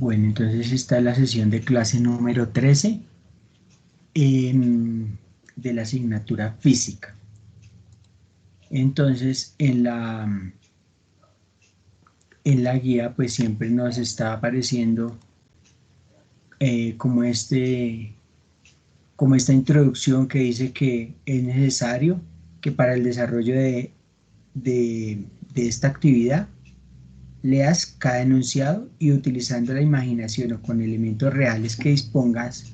Bueno, entonces esta es la sesión de clase número 13 de la asignatura física. Entonces, en la guía pues siempre nos está apareciendo como esta introducción que dice que es necesario que para el desarrollo de esta actividad leas cada enunciado y utilizando la imaginación o con elementos reales que dispongas.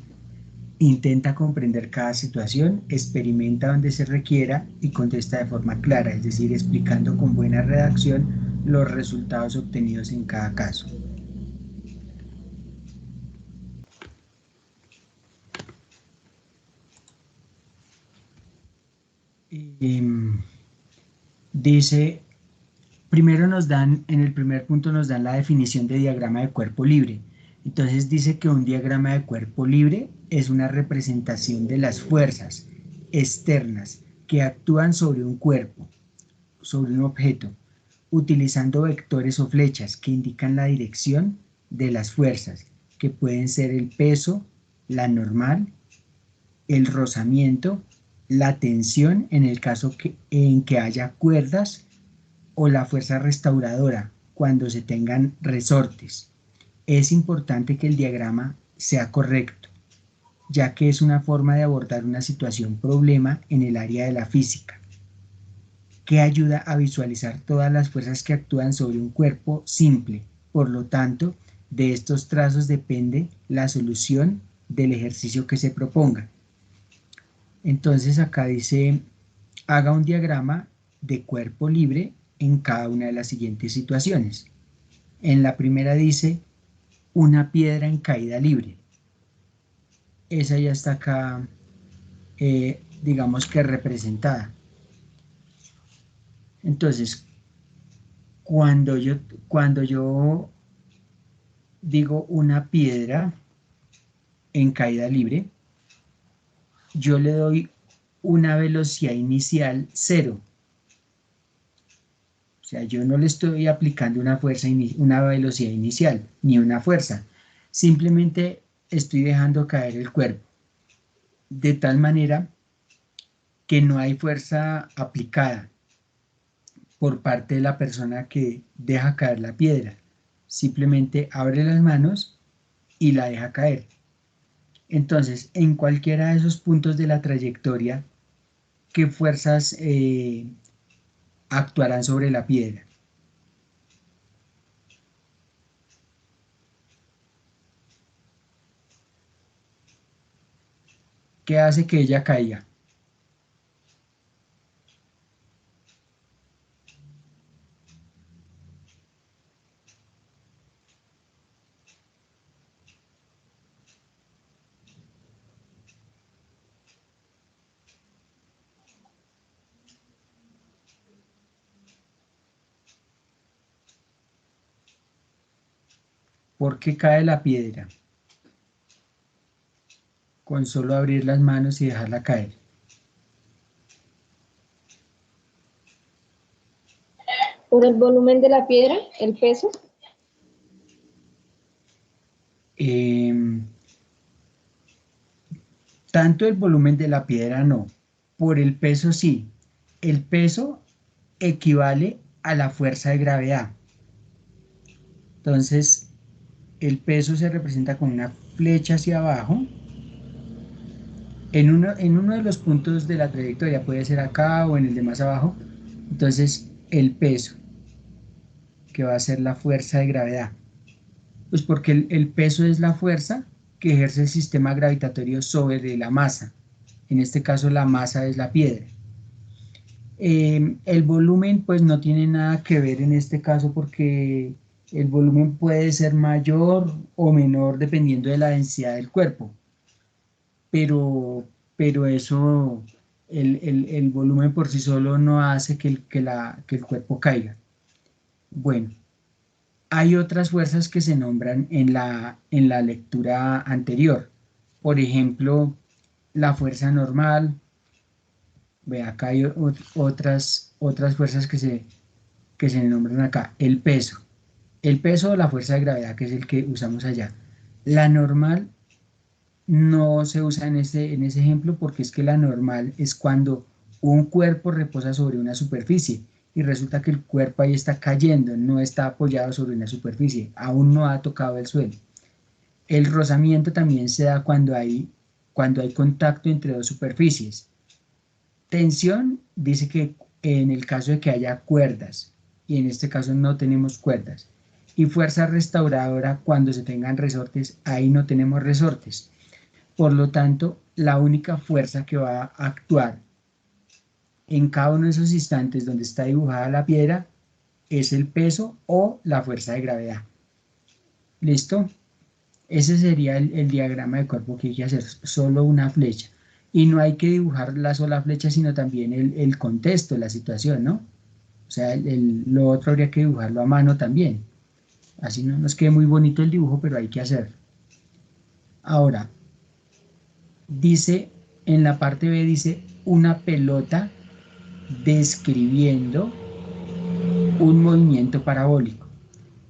Intenta comprender cada situación, experimenta donde se requiera y contesta de forma clara, es decir, explicando con buena redacción los resultados obtenidos en cada caso. Dice, primero en el primer punto nos dan la definición de diagrama de cuerpo libre. Entonces dice que un diagrama de cuerpo libre es una representación de las fuerzas externas que actúan sobre un cuerpo, sobre un objeto, utilizando vectores o flechas que indican la dirección de las fuerzas, que pueden ser el peso, la normal, el rozamiento, la tensión en el caso en que haya cuerdas o la fuerza restauradora cuando se tengan resortes. Es importante que el diagrama sea correcto, ya que es una forma de abordar una situación problema en el área de la física, que ayuda a visualizar todas las fuerzas que actúan sobre un cuerpo simple. Por lo tanto, de estos trazos depende la solución del ejercicio que se proponga. Entonces acá dice, haga un diagrama de cuerpo libre en cada una de las siguientes situaciones. En la primera dice, una piedra en caída libre. Esa ya está acá, digamos que representada. Entonces, cuando yo, cuando yo digo una piedra en caída libre, yo le doy una velocidad inicial 0. O sea, yo no le estoy aplicando una velocidad inicial, ni una fuerza. Simplemente estoy dejando caer el cuerpo. De tal manera que no hay fuerza aplicada por parte de la persona que deja caer la piedra. Simplemente abre las manos y la deja caer. Entonces, en cualquiera de esos puntos de la trayectoria, ¿qué fuerzas actuarán sobre la piedra? ¿Qué hace que ella caiga? ¿Por qué cae la piedra? Con solo abrir las manos y dejarla caer. Por el volumen de la piedra, el peso. Tanto el volumen de la piedra no, por el peso sí. El peso equivale a la fuerza de gravedad. Entonces, el peso se representa con una flecha hacia abajo. En uno de los puntos de la trayectoria, puede ser acá o en el de más abajo. Entonces, el peso, que va a ser la fuerza de gravedad. Pues porque el peso es la fuerza que ejerce el sistema gravitatorio sobre la masa. En este caso, la masa es la piedra. El volumen pues no tiene nada que ver en este caso porque el volumen puede ser mayor o menor dependiendo de la densidad del cuerpo, pero, pero eso, el volumen por sí solo no hace que el cuerpo caiga. Bueno, hay otras fuerzas que se nombran en la lectura anterior. Por ejemplo, la fuerza normal. Ve, acá hay otras fuerzas que se nombran acá. El peso. El peso o la fuerza de gravedad, que es el que usamos allá. La normal no se usa en ese ejemplo porque es que la normal es cuando un cuerpo reposa sobre una superficie y resulta que el cuerpo ahí está cayendo, no está apoyado sobre una superficie, aún no ha tocado el suelo. El rozamiento también se da cuando hay contacto entre dos superficies. Tensión dice que en el caso de que haya cuerdas, y en este caso no tenemos cuerdas. Y fuerza restauradora cuando se tengan resortes, ahí no tenemos resortes. Por lo tanto, la única fuerza que va a actuar en cada uno de esos instantes donde está dibujada la piedra es el peso o la fuerza de gravedad. ¿Listo? Ese sería el diagrama de cuerpo que hay que hacer, solo una flecha. Y no hay que dibujar la sola flecha, sino también el contexto, la situación, ¿no? O sea, lo otro habría que dibujarlo a mano también. Así no nos quede muy bonito el dibujo, pero hay que hacerlo. Ahora, dice, en la parte B dice una pelota describiendo un movimiento parabólico.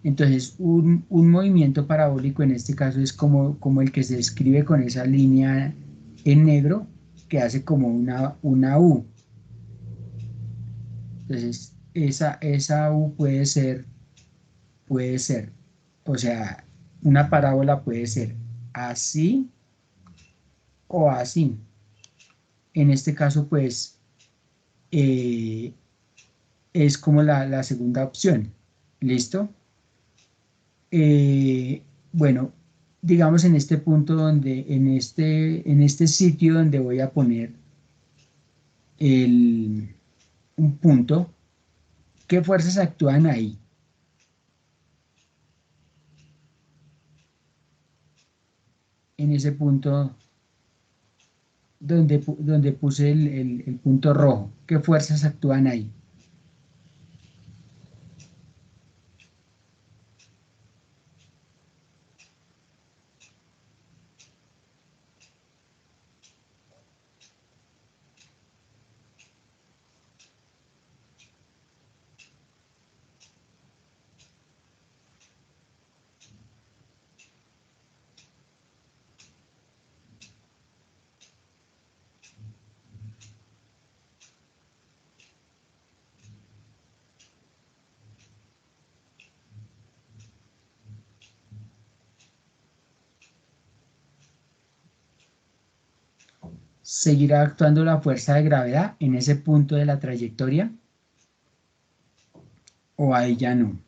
Entonces, un movimiento parabólico en este caso es como el que se describe con esa línea en negro que hace como una U. Entonces, esa U puede ser, o sea, una parábola puede ser así o así. En este caso, pues, eh, es como la segunda opción. ¿Listo? Bueno, digamos en este punto donde, en este sitio donde voy a poner un punto, ¿qué fuerzas actúan ahí? En ese punto donde puse el punto rojo, ¿qué fuerzas actúan ahí? ¿Seguirá actuando la fuerza de gravedad en ese punto de la trayectoria o ahí ya no?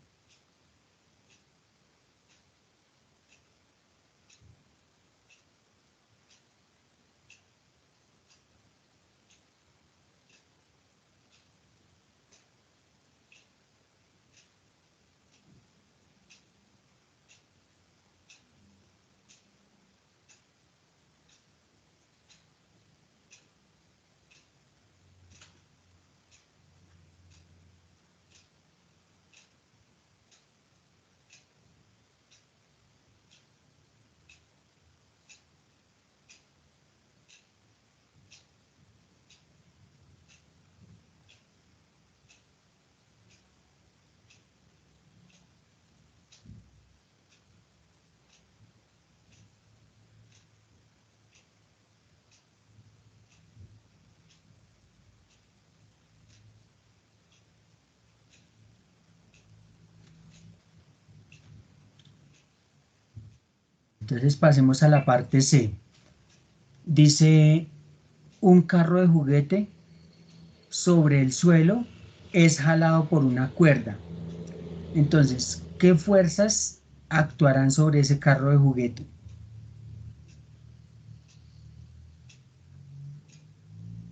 Entonces pasemos a la parte C. Dice, un carro de juguete sobre el suelo es jalado por una cuerda. Entonces, ¿qué fuerzas actuarán sobre ese carro de juguete?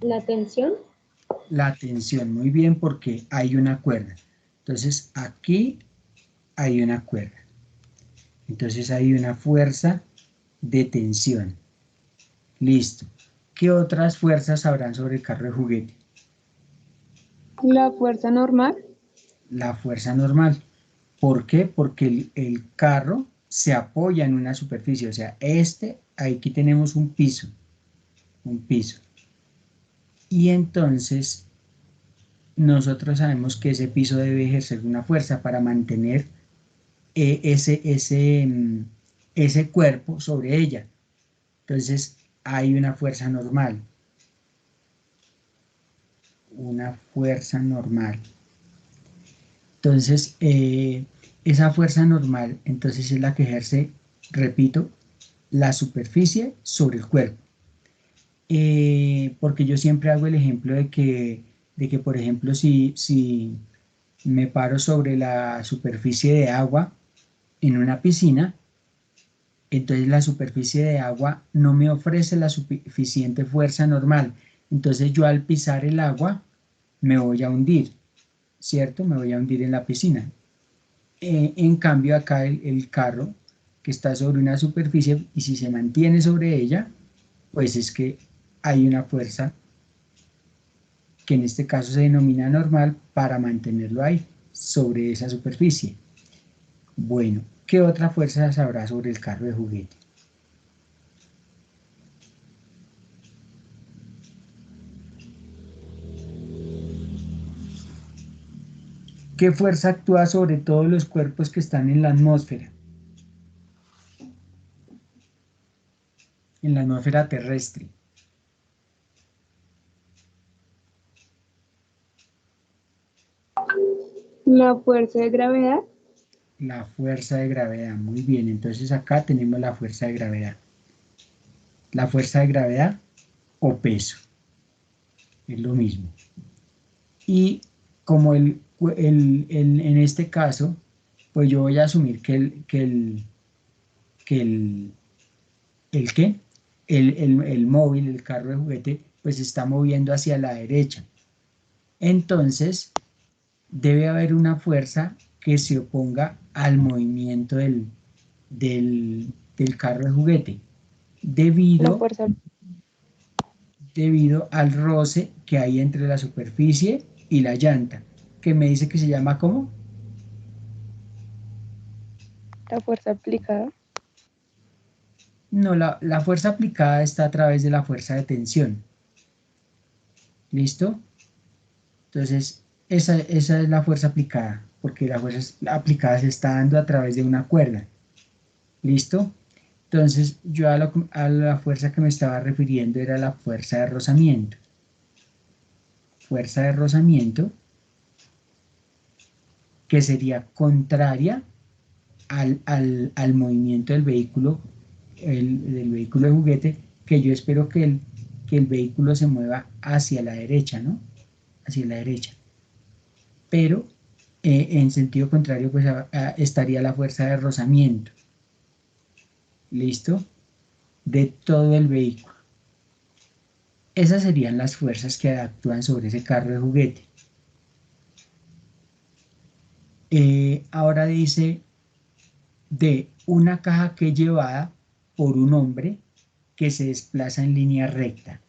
La tensión, La tensión, muy bien, porque hay una cuerda. Entonces, aquí hay una cuerda. Entonces, hay una fuerza de tensión. Listo. ¿Qué otras fuerzas habrán sobre el carro de juguete? la fuerza normal, La fuerza normal. ¿Por qué? Porque el carro se apoya en una superficie. O sea, aquí tenemos un piso. Un piso. Y entonces nosotros sabemos que ese piso debe ejercer una fuerza para mantener ese cuerpo sobre ella. Entonces hay una fuerza normal. Una fuerza normal. Entonces, esa fuerza normal, entonces es la que ejerce, repito, la superficie sobre el cuerpo. Porque yo siempre hago el ejemplo de que por ejemplo, si me paro sobre la superficie de agua en una piscina, entonces la superficie de agua no me ofrece la suficiente fuerza normal. Entonces yo al pisar el agua me voy a hundir, ¿cierto? Me voy a hundir en la piscina. En cambio acá el carro que está sobre una superficie y si se mantiene sobre ella, pues es que hay una fuerza que en este caso se denomina normal para mantenerlo ahí, sobre esa superficie. Bueno, ¿qué otra fuerza habrá sobre el carro de juguete? ¿Qué fuerza actúa sobre todos los cuerpos que están en la atmósfera terrestre? La fuerza de gravedad. La fuerza de gravedad, muy bien, entonces acá tenemos la fuerza de gravedad. La fuerza de gravedad o peso, es lo mismo. Y como en este caso, pues yo voy a asumir que el, ¿qué? El móvil, el carro de juguete, pues se está moviendo hacia la derecha. Entonces, debe haber una fuerza que se oponga al movimiento del carro de juguete, La debido, fuerza, debido al roce que hay entre la superficie y la llanta, que me dice que se llama ¿cómo? la fuerza aplicada. No, la fuerza aplicada está a través de la fuerza de tensión. ¿Listo? Entonces, esa es la fuerza aplicada, porque la fuerza aplicada se está dando a través de una cuerda. ¿Listo? Entonces, yo a la fuerza que me estaba refiriendo era la fuerza de rozamiento. Fuerza de rozamiento que sería contraria al movimiento del vehículo de juguete, que yo espero que el vehículo se mueva hacia la derecha, ¿no? Hacia la derecha. Pero en sentido contrario, pues estaría la fuerza de rozamiento, ¿listo? De todo el vehículo. Esas serían las fuerzas que actúan sobre ese carro de juguete. Ahora dice de una caja que es llevada por un hombre que se desplaza en línea recta.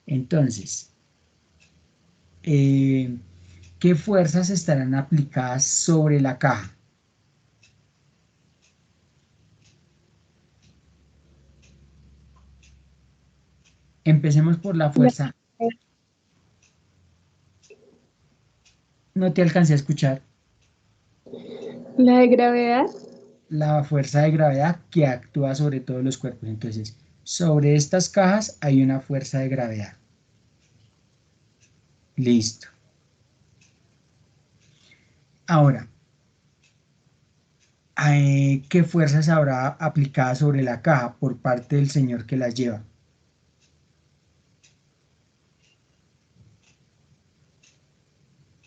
Entonces, ¿qué fuerzas estarán aplicadas sobre la caja? Empecemos por la La, fuerza. No te alcancé a escuchar. la de gravedad. La fuerza de gravedad que actúa sobre todos los cuerpos. Entonces, sobre estas cajas hay una fuerza de gravedad. Listo. Ahora, ¿qué fuerzas habrá aplicadas sobre la caja por parte del señor que las lleva?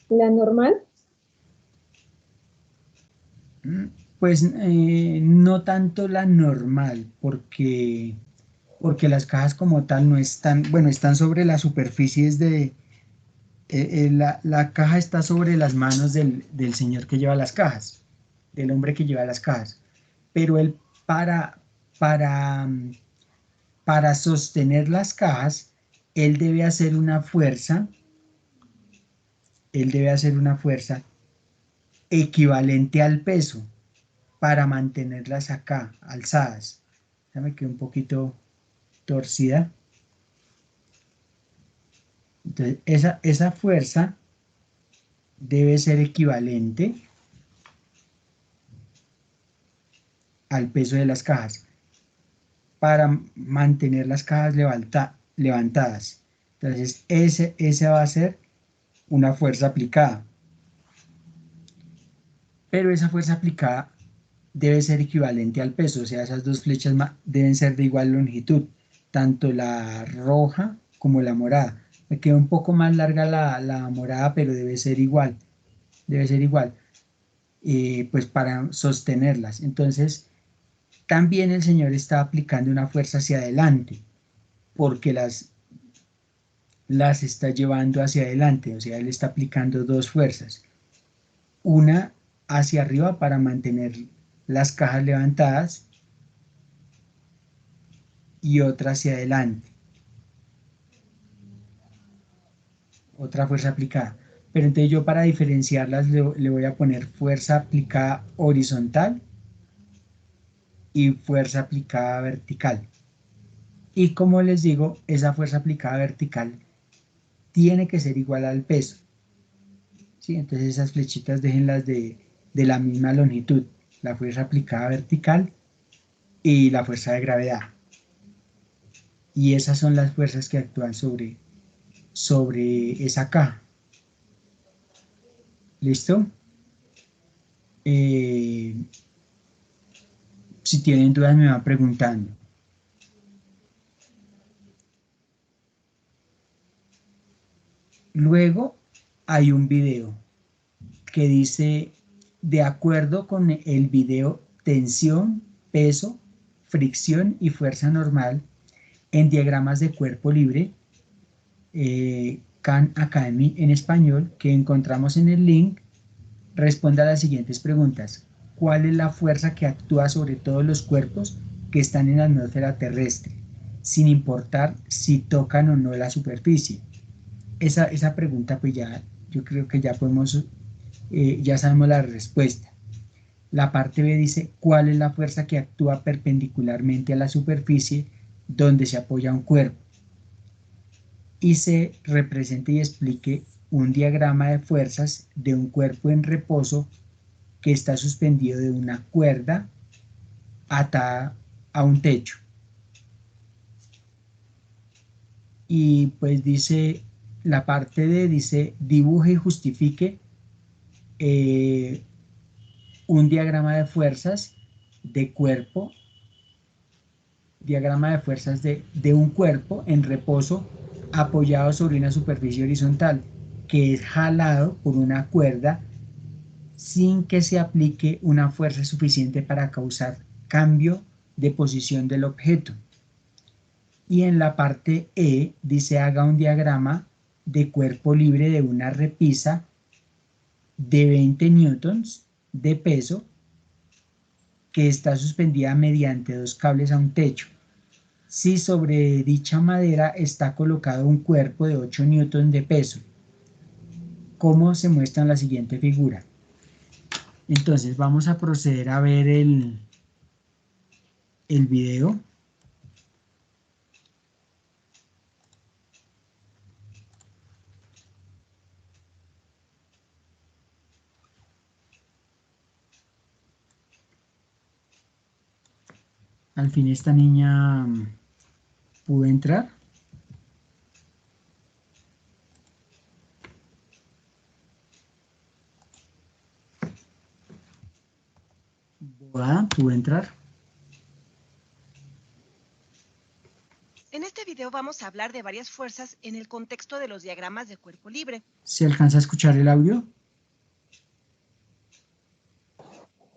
La normal. Mm, Pues no tanto la normal, porque las cajas como tal no están, bueno, están sobre las superficies la caja está sobre las manos del señor que lleva las cajas, del hombre que lleva las cajas, pero él para, para, mm, para sostener las cajas, él debe hacer una fuerza, él debe hacer una fuerza equivalente al peso para mantenerlas acá, alzadas. Ya me quedó un poquito torcida. Entonces, esa fuerza debe ser equivalente al peso de las cajas para mantener las cajas levantadas. Entonces, ese va a ser una fuerza aplicada. Pero esa fuerza aplicada debe ser equivalente al peso, o sea, esas dos flechas deben ser de igual longitud, tanto la roja como la morada. Me queda un poco más larga la morada, pero debe ser igual, pues para sostenerlas. Entonces, también el señor está aplicando una fuerza hacia adelante, porque las está llevando hacia adelante, o sea, él está aplicando dos fuerzas. Una hacia arriba para mantener las cajas levantadas y otra hacia adelante, otra fuerza aplicada. Pero entonces yo para diferenciarlas le voy a poner fuerza aplicada horizontal y fuerza aplicada vertical. Y como les digo, esa fuerza aplicada vertical tiene que ser igual al peso. ¿Sí? Entonces esas flechitas déjenlas de la misma longitud, la fuerza aplicada vertical y la fuerza de gravedad. Y esas son las fuerzas que actúan sobre esa caja. ¿Listo? Si tienen dudas me van preguntando. Luego hay un video que dice, de acuerdo con el video, tensión, peso, fricción y fuerza normal en diagramas de cuerpo libre, Khan Academy en español, que encontramos en el link, responde a las siguientes preguntas. ¿Cuál es la fuerza que actúa sobre todos los cuerpos que están en la atmósfera terrestre, sin importar si tocan o no la superficie? Esa pregunta, pues ya, yo creo que ya podemos, ya sabemos la respuesta. La parte B dice, ¿cuál es la fuerza que actúa perpendicularmente a la superficie donde se apoya un cuerpo? Y se represente y explique un diagrama de fuerzas de un cuerpo en reposo que está suspendido de una cuerda atada a un techo. Y pues dice, la parte D dice, dibuje y justifique eh, un diagrama de fuerzas de cuerpo, diagrama de fuerzas de un cuerpo en reposo apoyado sobre una superficie horizontal que es jalado por una cuerda sin que se aplique una fuerza suficiente para causar cambio de posición del objeto. Y en la parte E dice haga un diagrama de cuerpo libre de una repisa de 20 newtons de peso que está suspendida mediante dos cables a un techo. Si sobre dicha madera está colocado un cuerpo de 8 newtons de peso, como se muestra en la siguiente figura. Entonces vamos a proceder a ver el video. Al fin esta niña pudo entrar. Pudo entrar. En este video vamos a hablar de varias fuerzas en el contexto de los diagramas de cuerpo libre. ¿Se alcanza a escuchar el audio?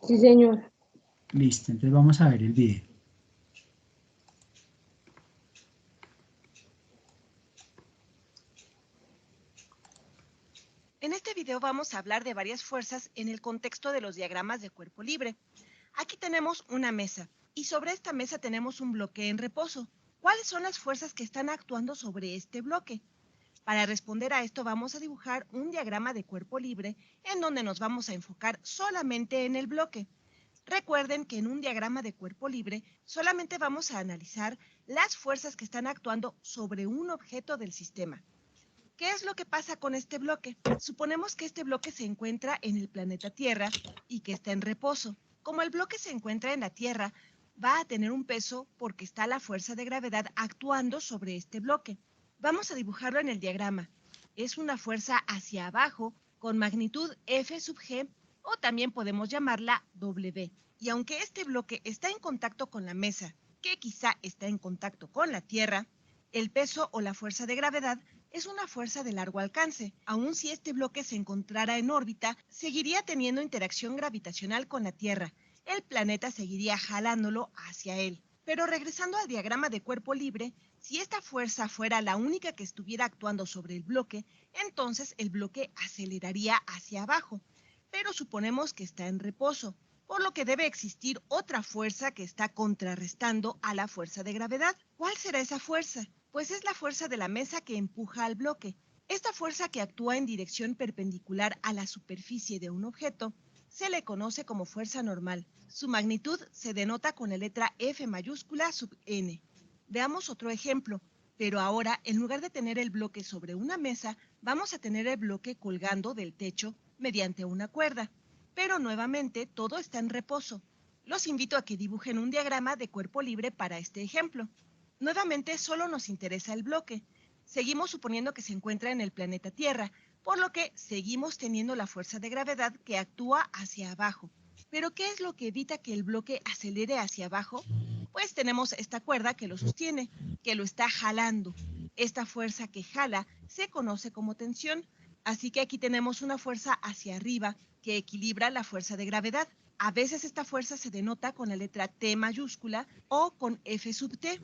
Sí, señor. Listo, entonces vamos a ver el video. En este video vamos a hablar de varias fuerzas en el contexto de los diagramas de cuerpo libre. Aquí tenemos una mesa y sobre esta mesa tenemos un bloque en reposo. ¿Cuáles son las fuerzas que están actuando sobre este bloque? Para responder a esto vamos a dibujar un diagrama de cuerpo libre en donde nos vamos a enfocar solamente en el bloque. Recuerden que en un diagrama de cuerpo libre solamente vamos a analizar las fuerzas que están actuando sobre un objeto del sistema. ¿Qué es lo que pasa con este bloque? Suponemos que este bloque se encuentra en el planeta Tierra y que está en reposo. Como el bloque se encuentra en la Tierra, va a tener un peso porque está la fuerza de gravedad actuando sobre este bloque. Vamos a dibujarlo en el diagrama. Es una fuerza hacia abajo con magnitud F sub g, o también podemos llamarla W. Y aunque este bloque está en contacto con la mesa, que quizá está en contacto con la Tierra, el peso o la fuerza de gravedad es una fuerza de largo alcance. Aun si este bloque se encontrara en órbita, seguiría teniendo interacción gravitacional con la Tierra. El planeta seguiría jalándolo hacia él. Pero regresando al diagrama de cuerpo libre, si esta fuerza fuera la única que estuviera actuando sobre el bloque, entonces el bloque aceleraría hacia abajo. Pero suponemos que está en reposo, por lo que debe existir otra fuerza que está contrarrestando a la fuerza de gravedad. ¿Cuál será esa fuerza? Pues es la fuerza de la mesa que empuja al bloque. Esta fuerza, que actúa en dirección perpendicular a la superficie de un objeto, se le conoce como fuerza normal. Su magnitud se denota con la letra F mayúscula sub n. Veamos otro ejemplo, pero ahora, en lugar de tener el bloque sobre una mesa, vamos a tener el bloque colgando del techo mediante una cuerda. Pero nuevamente todo está en reposo. Los invito a que dibujen un diagrama de cuerpo libre para este ejemplo. Nuevamente solo nos interesa el bloque. Seguimos suponiendo que se encuentra en el planeta Tierra, por lo que seguimos teniendo la fuerza de gravedad que actúa hacia abajo. ¿Pero qué es lo que evita que el bloque acelere hacia abajo? Pues tenemos esta cuerda que lo sostiene, que lo está jalando. Esta fuerza que jala se conoce como tensión. Así que aquí tenemos una fuerza hacia arriba que equilibra la fuerza de gravedad. A veces esta fuerza se denota con la letra T mayúscula o con F sub t.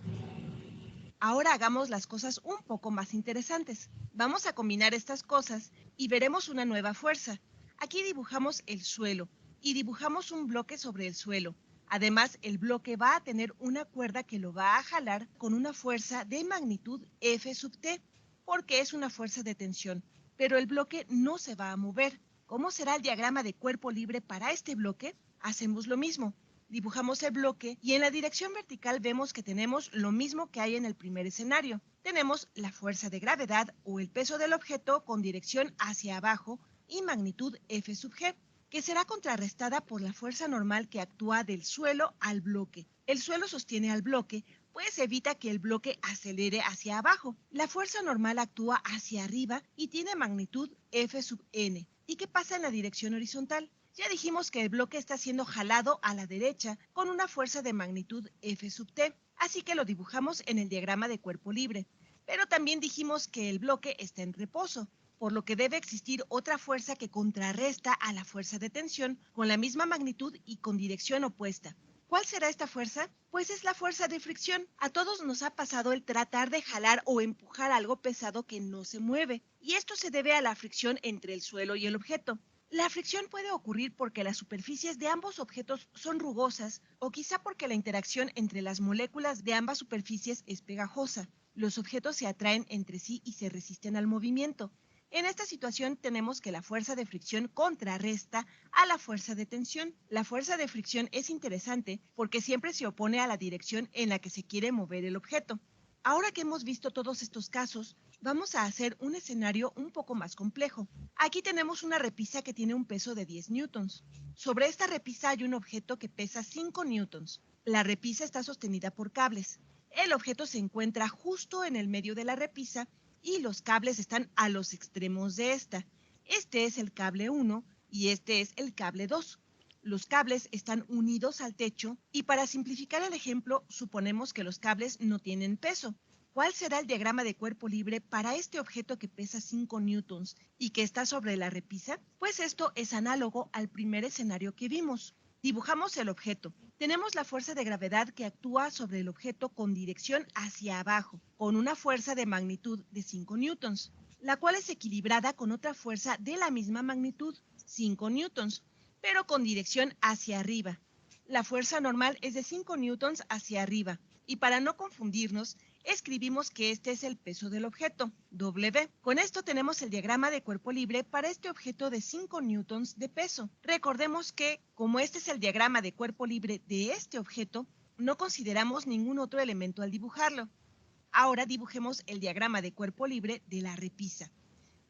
Ahora hagamos las cosas un poco más interesantes. Vamos a combinar estas cosas y veremos una nueva fuerza. Aquí dibujamos el suelo y dibujamos un bloque sobre el suelo. Además, el bloque va a tener una cuerda que lo va a jalar con una fuerza de magnitud F sub t, porque es una fuerza de tensión, pero el bloque no se va a mover. ¿Cómo será el diagrama de cuerpo libre para este bloque? Hacemos lo mismo. Dibujamos el bloque y en la dirección vertical vemos que tenemos lo mismo que hay en el primer escenario. Tenemos la fuerza de gravedad o el peso del objeto con dirección hacia abajo y magnitud F sub g, que será contrarrestada por la fuerza normal que actúa del suelo al bloque. El suelo sostiene al bloque, pues evita que el bloque acelere hacia abajo. La fuerza normal actúa hacia arriba y tiene magnitud F sub n. ¿Y qué pasa en la dirección horizontal? Ya dijimos que el bloque está siendo jalado a la derecha con una fuerza de magnitud F sub t, así que lo dibujamos en el diagrama de cuerpo libre. Pero también dijimos que el bloque está en reposo, por lo que debe existir otra fuerza que contrarresta a la fuerza de tensión con la misma magnitud y con dirección opuesta. ¿Cuál será esta fuerza? Pues es la fuerza de fricción. A todos nos ha pasado el tratar de jalar o empujar algo pesado que no se mueve, y esto se debe a la fricción entre el suelo y el objeto. La fricción puede ocurrir porque las superficies de ambos objetos son rugosas o quizá porque la interacción entre las moléculas de ambas superficies es pegajosa. Los objetos se atraen entre sí y se resisten al movimiento. En esta situación tenemos que la fuerza de fricción contrarresta a la fuerza de tensión. La fuerza de fricción es interesante porque siempre se opone a la dirección en la que se quiere mover el objeto. Ahora que hemos visto todos estos casos, vamos a hacer un escenario un poco más complejo. Aquí tenemos una repisa que tiene un peso de 10 newtons. Sobre esta repisa hay un objeto que pesa 5 newtons. La repisa está sostenida por cables. El objeto se encuentra justo en el medio de la repisa y los cables están a los extremos de esta. Este es el cable 1 y este es el cable 2. Los cables están unidos al techo y para simplificar el ejemplo, suponemos que los cables no tienen peso. ¿Cuál será el diagrama de cuerpo libre para este objeto que pesa 5 newtons y que está sobre la repisa? Pues esto es análogo al primer escenario que vimos. Dibujamos el objeto. Tenemos la fuerza de gravedad que actúa sobre el objeto con dirección hacia abajo, con una fuerza de magnitud de 5 newtons, la cual es equilibrada con otra fuerza de la misma magnitud, 5 newtons, pero con dirección hacia arriba. La fuerza normal es de 5 newtons hacia arriba, y para no confundirnos, escribimos que este es el peso del objeto, W. Con esto tenemos el diagrama de cuerpo libre para este objeto de 5 newtons de peso. Recordemos que, como este es el diagrama de cuerpo libre de este objeto, no consideramos ningún otro elemento al dibujarlo. Ahora dibujemos el diagrama de cuerpo libre de la repisa.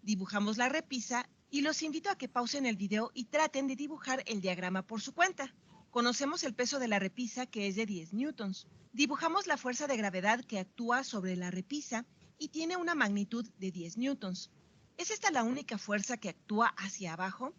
Dibujamos la repisa y los invito a que pausen el video y traten de dibujar el diagrama por su cuenta. Conocemos el peso de la repisa, que es de 10 newtons. Dibujamos la fuerza de gravedad que actúa sobre la repisa y tiene una magnitud de 10 newtons. ¿Es esta la única fuerza que actúa hacia abajo?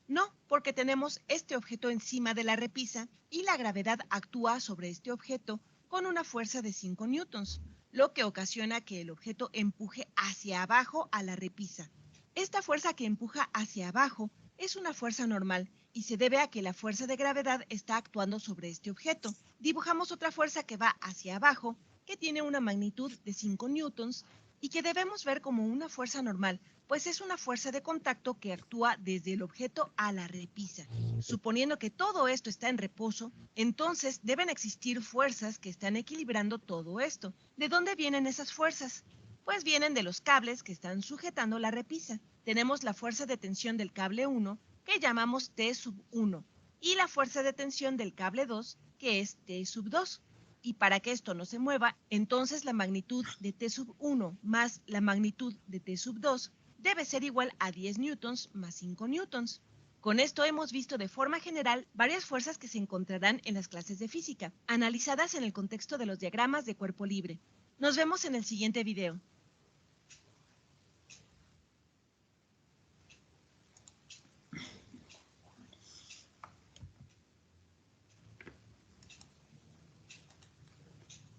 No, porque tenemos este objeto encima de la repisa y la gravedad actúa sobre este objeto con una fuerza de 5 newtons, lo que ocasiona que el objeto empuje hacia abajo a la repisa. Esta fuerza que empuja hacia abajo es una fuerza normal y se debe a que la fuerza de gravedad está actuando sobre este objeto. Dibujamos otra fuerza que va hacia abajo, que tiene una magnitud de 5 newtons y que debemos ver como una fuerza normal, pues es una fuerza de contacto que actúa desde el objeto a la repisa. Suponiendo que todo esto está en reposo, entonces deben existir fuerzas que están equilibrando todo esto. ¿De dónde vienen esas fuerzas? Pues vienen de los cables que están sujetando la repisa. Tenemos la fuerza de tensión del cable 1, que llamamos T sub 1, y la fuerza de tensión del cable 2, que es T sub 2. Y para que esto no se mueva, entonces la magnitud de T sub 1 más la magnitud de T sub 2 debe ser igual a 10 newtons más 5 newtons. Con esto hemos visto de forma general varias fuerzas que se encontrarán en las clases de física, analizadas en el contexto de los diagramas de cuerpo libre. Nos vemos en el siguiente video.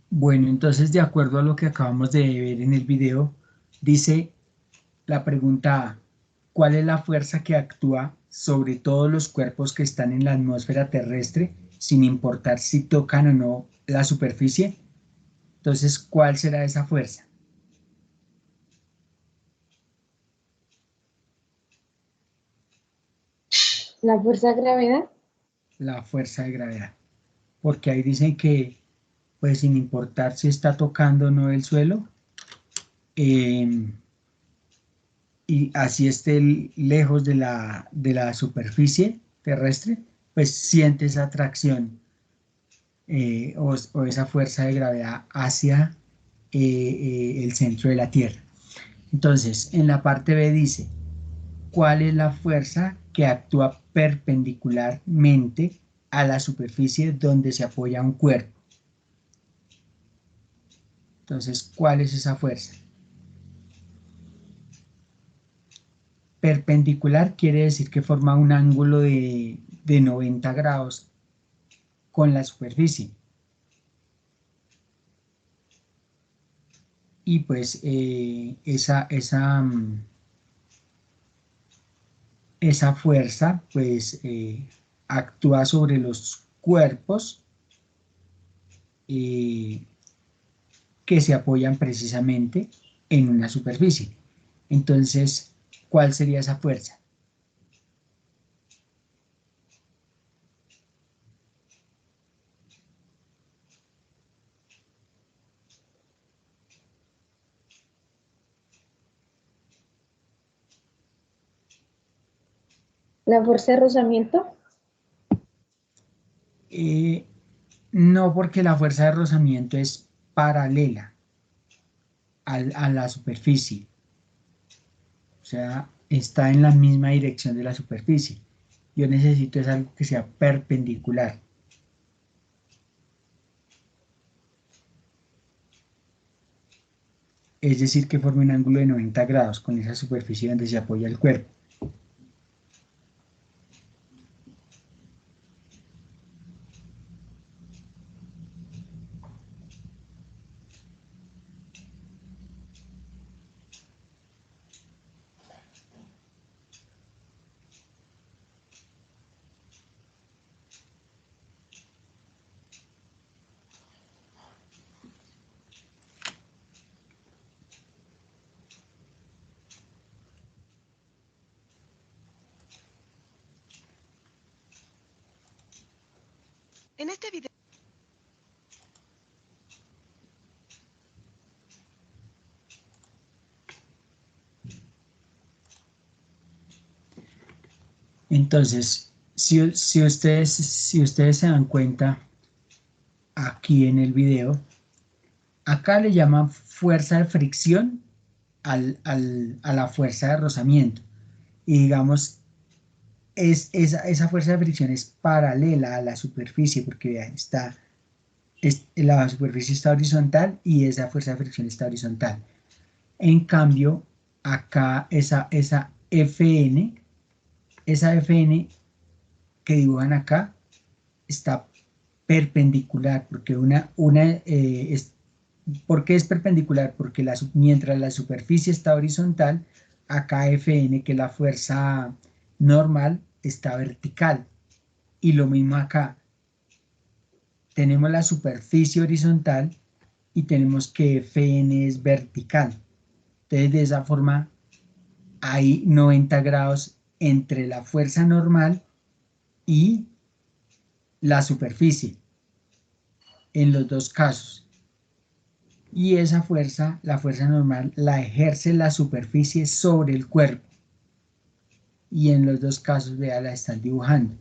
Bueno, entonces de acuerdo a lo que acabamos de ver en el video, dice la pregunta A, ¿cuál es la fuerza que actúa sobre todos los cuerpos que están en la atmósfera terrestre, sin importar si tocan o no la superficie? Entonces, ¿cuál será esa fuerza? La fuerza de gravedad. La fuerza de gravedad. Porque ahí dicen que, pues sin importar si está tocando o no el suelo, y así esté lejos de la superficie terrestre, pues siente esa atracción o esa fuerza de gravedad hacia el centro de la Tierra. Entonces, en la parte B dice, ¿cuál es la fuerza que actúa perpendicularmente a la superficie donde se apoya un cuerpo? Entonces, ¿cuál es esa fuerza? Perpendicular quiere decir que forma un ángulo de 90 grados con la superficie. Y pues esa fuerza pues actúa sobre los cuerpos que se apoyan precisamente en una superficie. Entonces, ¿cuál sería esa fuerza? La fuerza de rozamiento. No, porque la fuerza de rozamiento es paralela a la superficie. O sea, está en la misma dirección de la superficie. Yo necesito es algo que sea perpendicular. Es decir, que forme un ángulo de 90 grados con esa superficie donde se apoya el cuerpo. En este video Entonces, si ustedes se dan cuenta, aquí en el video, acá le llaman fuerza de fricción a la fuerza de rozamiento. Y digamos, esa fuerza de fricción es paralela a la superficie, porque vean, la superficie está horizontal y esa fuerza de fricción está horizontal. En cambio, acá esa Fn que dibujan acá está perpendicular, porque ¿por qué es perpendicular? Porque mientras la superficie está horizontal, acá Fn, que es la fuerza normal, está vertical. Y lo mismo acá. Tenemos la superficie horizontal y tenemos que Fn es vertical. Entonces, de esa forma, hay 90 grados entre la fuerza normal y la superficie, en los dos casos. Y esa fuerza, la fuerza normal, la ejerce la superficie sobre el cuerpo. Y en los dos casos, vea, la están dibujando.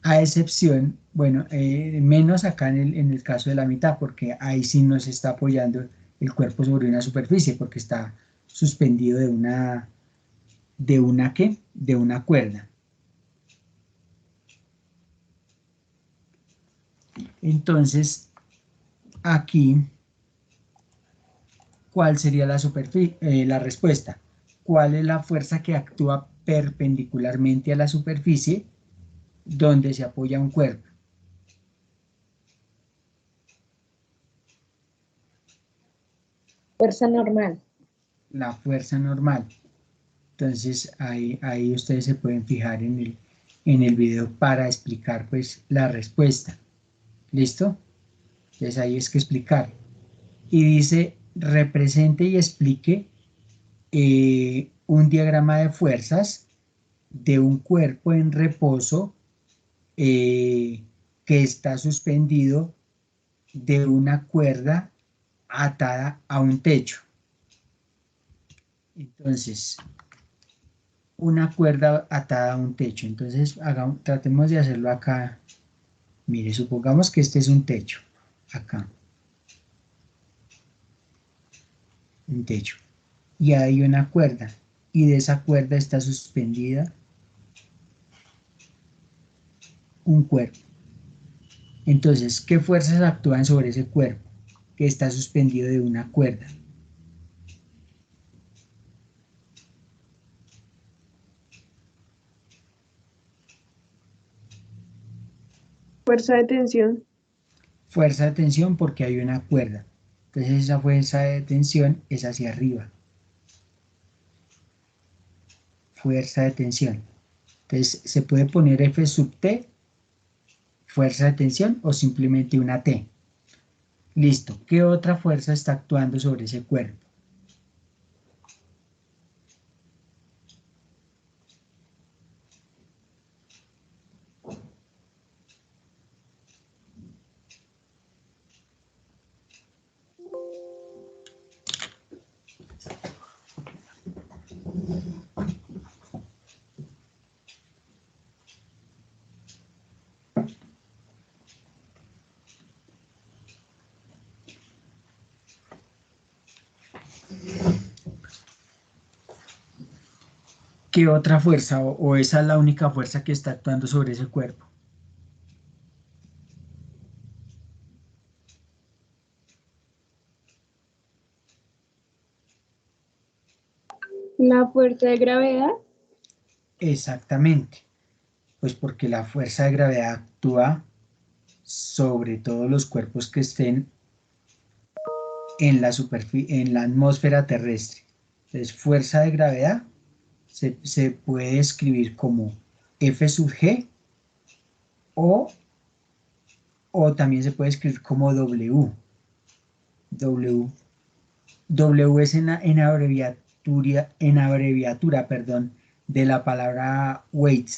A excepción, bueno, menos acá en el caso de la mitad, porque ahí sí no se está apoyando el cuerpo sobre una superficie, porque está suspendido ¿qué? De una cuerda. Entonces, aquí, ¿cuál sería la respuesta? ¿Cuál es la fuerza que actúa perpendicularmente a la superficie donde se apoya un cuerpo? Fuerza normal. La fuerza normal. Entonces ahí ustedes se pueden fijar en el video para explicar pues la respuesta. ¿Listo? Entonces ahí es que explicar. Y dice, represente y explique un diagrama de fuerzas de un cuerpo en reposo que está suspendido de una cuerda atada a un techo. Entonces, una cuerda atada a un techo. Entonces, tratemos de hacerlo acá. Mire, supongamos que este es un techo. Acá. Un techo. Y hay una cuerda. Y de esa cuerda está suspendida un cuerpo. Entonces, ¿qué fuerzas actúan sobre ese cuerpo que está suspendido de una cuerda? Fuerza de tensión. Fuerza de tensión porque hay una cuerda. Entonces esa fuerza de tensión es hacia arriba. Fuerza de tensión. Entonces se puede poner F sub T, fuerza de tensión, o simplemente una T. Listo. ¿Qué otra fuerza está actuando sobre ese cuerpo? ¿Qué otra fuerza o esa es la única fuerza que está actuando sobre ese cuerpo? La fuerza de gravedad. Exactamente. Pues porque la fuerza de gravedad actúa sobre todos los cuerpos que estén en la atmósfera terrestre. Entonces, fuerza de gravedad se puede escribir como F sub G o, o también se puede escribir como W. W es en abreviatura, perdón, de la palabra weight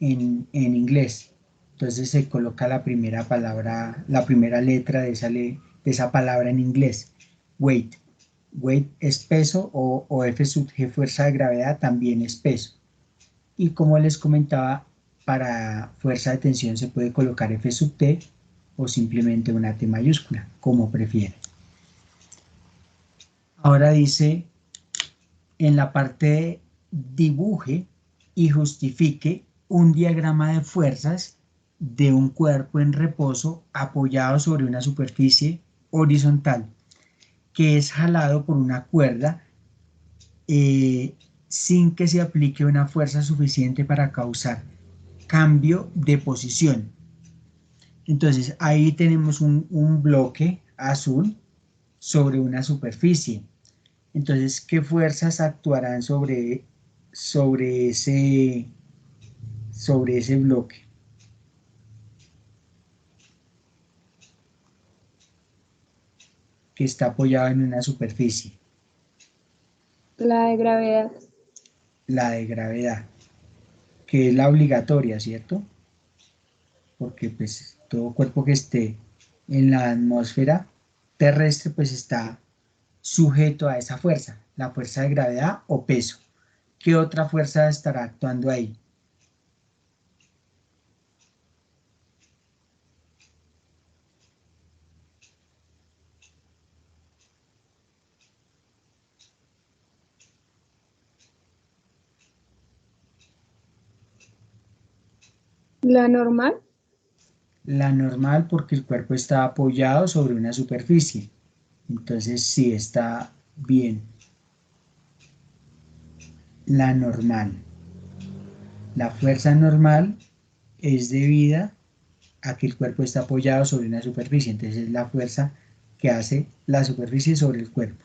en inglés. Entonces se coloca la primera palabra, la primera letra de esa palabra en inglés, weight. Weight es peso o F sub G fuerza de gravedad también es peso. Y como les comentaba, para fuerza de tensión se puede colocar F sub T o simplemente una T mayúscula, como prefieran. Ahora dice en la parte de dibuje y justifique un diagrama de fuerzas de un cuerpo en reposo apoyado sobre una superficie horizontal que es jalado por una cuerda eh, sin que se aplique una fuerza suficiente para causar cambio de posición. Entonces ahí tenemos un bloque azul sobre una superficie. Entonces, ¿qué fuerzas actuarán sobre ese bloque? Que está apoyado en una superficie, La de gravedad. la de gravedad, que es la obligatoria, ¿cierto? Porque pues todo cuerpo que esté en la atmósfera terrestre pues está sujeto a esa fuerza, la fuerza de gravedad o peso. ¿Qué otra fuerza estará actuando ahí? La normal. La normal porque el cuerpo está apoyado sobre una superficie. Entonces sí está bien. La normal. La fuerza normal es debida a que el cuerpo está apoyado sobre una superficie. Entonces es la fuerza que hace la superficie sobre el cuerpo.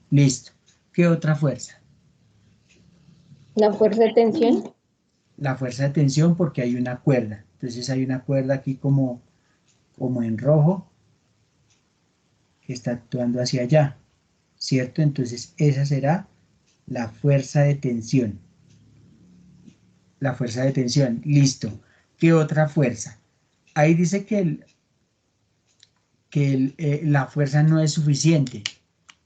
Listo. ¿Qué otra fuerza? La fuerza de tensión. La fuerza de tensión porque hay una cuerda. Entonces hay una cuerda aquí como en rojo que está actuando hacia allá, ¿cierto? Entonces esa será la fuerza de tensión. La fuerza de tensión, listo. ¿Qué otra fuerza? Ahí dice que la fuerza no es suficiente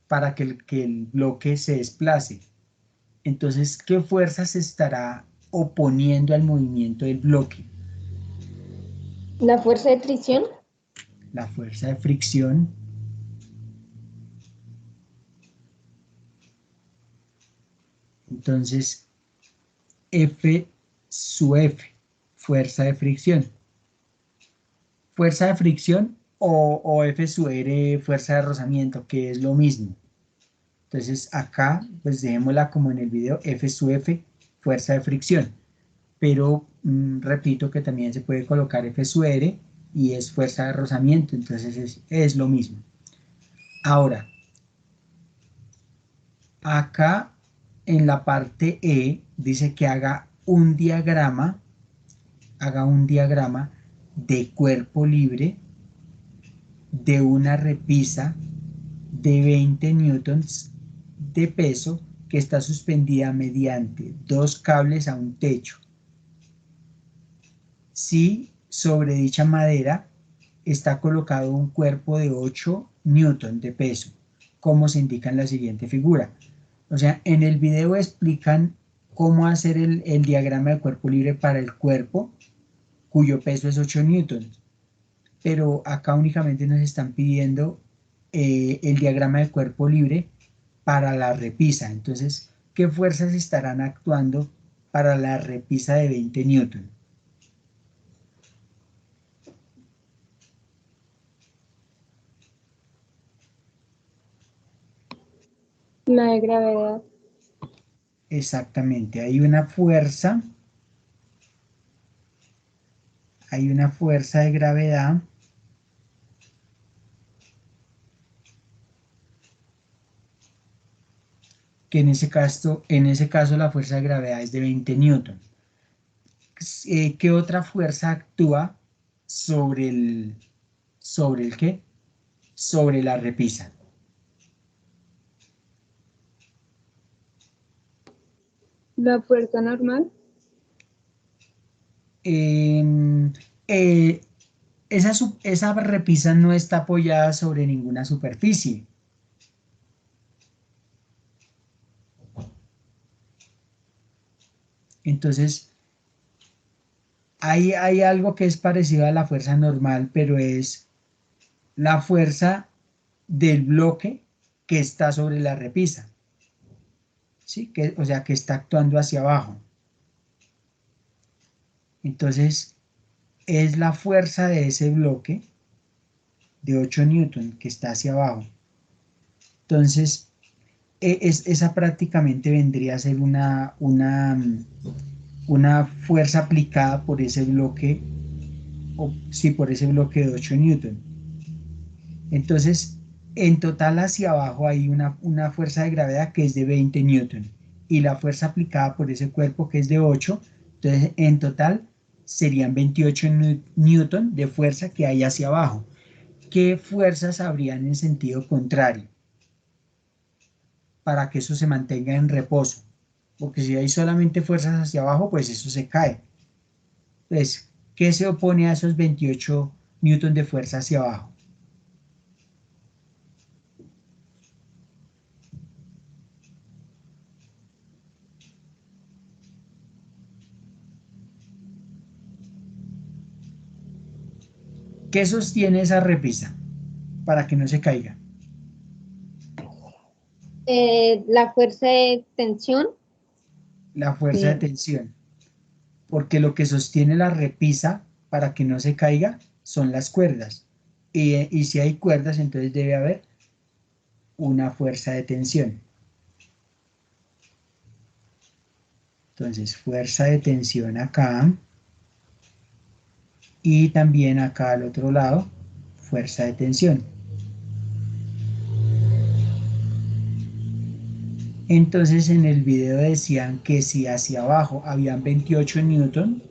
para que el bloque se desplace. Entonces, ¿qué fuerza se estará oponiendo al movimiento del bloque? La fuerza de fricción. La fuerza de fricción. Entonces, F sub F, fuerza de fricción. Fuerza de fricción o F sub R, fuerza de rozamiento, que es lo mismo. Entonces acá, pues dejémosla como en el video, F sub F, fuerza de fricción. Pero repito que también se puede colocar F sub R y es fuerza de rozamiento, entonces es lo mismo. Ahora, acá en la parte E dice que haga un diagrama de cuerpo libre de una repisa de 20 newtons de peso que está suspendida mediante dos cables a un techo. Si sobre dicha madera está colocado un cuerpo de 8 newtons de peso, como se indica en la siguiente figura. O sea, en el video explican cómo hacer el diagrama de cuerpo libre para el cuerpo cuyo peso es 8 newtons, pero acá únicamente nos están pidiendo el diagrama de cuerpo libre para la repisa. Entonces, ¿qué fuerzas estarán actuando para la repisa de 20 newtons? La de gravedad. Exactamente, hay una fuerza de gravedad que en ese caso la fuerza de gravedad es de 20 newtons. ¿Qué otra fuerza actúa sobre el qué? Sobre la repisa. La fuerza normal. Em, eh, esa repisa no está apoyada sobre ninguna superficie. Entonces, hay algo que es parecido a la fuerza normal, pero es la fuerza del bloque que está sobre la repisa, ¿sí? O sea, que está actuando hacia abajo. Entonces, es la fuerza de ese bloque de 8 newton que está hacia abajo. Entonces, esa prácticamente vendría a ser una fuerza aplicada por ese bloque, sí, por ese bloque de 8 newton. Entonces, en total hacia abajo hay una fuerza de gravedad que es de 20 newton y la fuerza aplicada por ese cuerpo que es de 8, entonces en total serían 28 newton de fuerza que hay hacia abajo. ¿Qué fuerzas habrían en sentido contrario para que eso se mantenga en reposo? Porque si hay solamente fuerzas hacia abajo, pues eso se cae. Entonces, ¿qué se opone a esos 28 newton de fuerza hacia abajo? ¿Qué sostiene esa repisa para que no se caiga? La fuerza de tensión. La fuerza de Sí. tensión. Porque lo que sostiene la repisa para que no se caiga son las cuerdas. Y si hay cuerdas, entonces debe haber una fuerza de tensión. Entonces, fuerza de tensión acá. Y también acá al otro lado, fuerza de tensión. Entonces en el video decían que si hacia abajo habían 28 newton,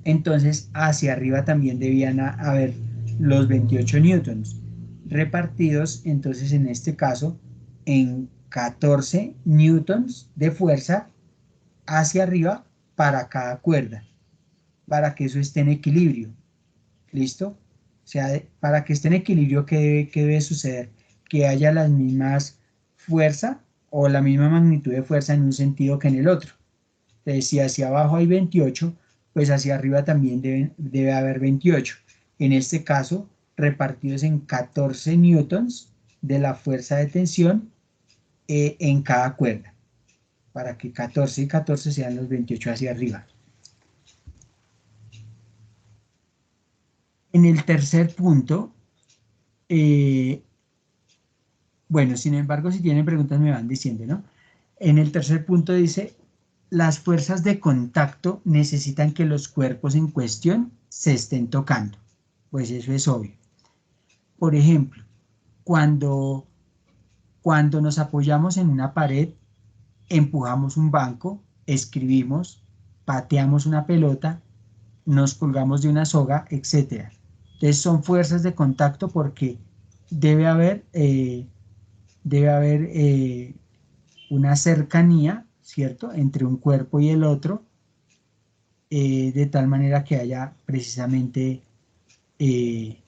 entonces hacia arriba también debían haber los 28 newtons, repartidos entonces en este caso en 14 newtons de fuerza hacia arriba para cada cuerda, para que eso esté en equilibrio. ¿Listo? O sea, para que esté en equilibrio, ¿qué debe suceder? Que haya las mismas fuerza o la misma magnitud de fuerza en un sentido que en el otro. Entonces, si hacia abajo hay 28, pues hacia arriba también debe haber 28. En este caso, repartidos en 14 newtons de la fuerza de tensión en cada cuerda, para que 14 y 14 sean los 28 hacia arriba. En el tercer punto, bueno, sin embargo, si tienen preguntas me van diciendo, ¿no? En el tercer punto dice, las fuerzas de contacto necesitan que los cuerpos en cuestión se estén tocando. Pues eso es obvio. Por ejemplo, cuando, cuando nos apoyamos en una pared, empujamos un banco, escribimos, pateamos una pelota, nos colgamos de una soga, etc. Entonces son fuerzas de contacto porque debe haber, eh, debe haber una cercanía, ¿cierto?, entre un cuerpo y el otro, de tal manera que haya precisamente eh,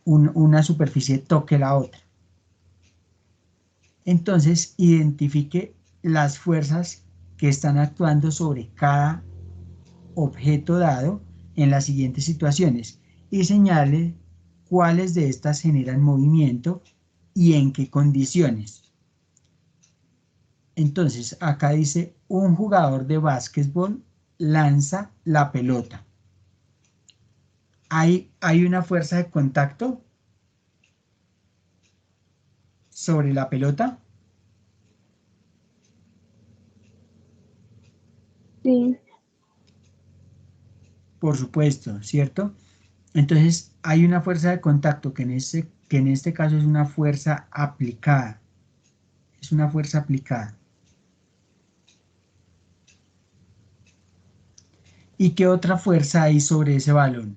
una superficie toque la otra. Entonces, identifique las fuerzas que están actuando sobre cada objeto dado en las siguientes situaciones y señale cuáles de estas generan movimiento y en qué condiciones. Entonces, acá dice, un jugador de básquetbol lanza la pelota. ¿Hay una fuerza de contacto sobre la pelota? Sí. Por supuesto, ¿cierto? Entonces, hay una fuerza de contacto que en este caso es una fuerza aplicada. Es una fuerza aplicada. ¿Y qué otra fuerza hay sobre ese balón?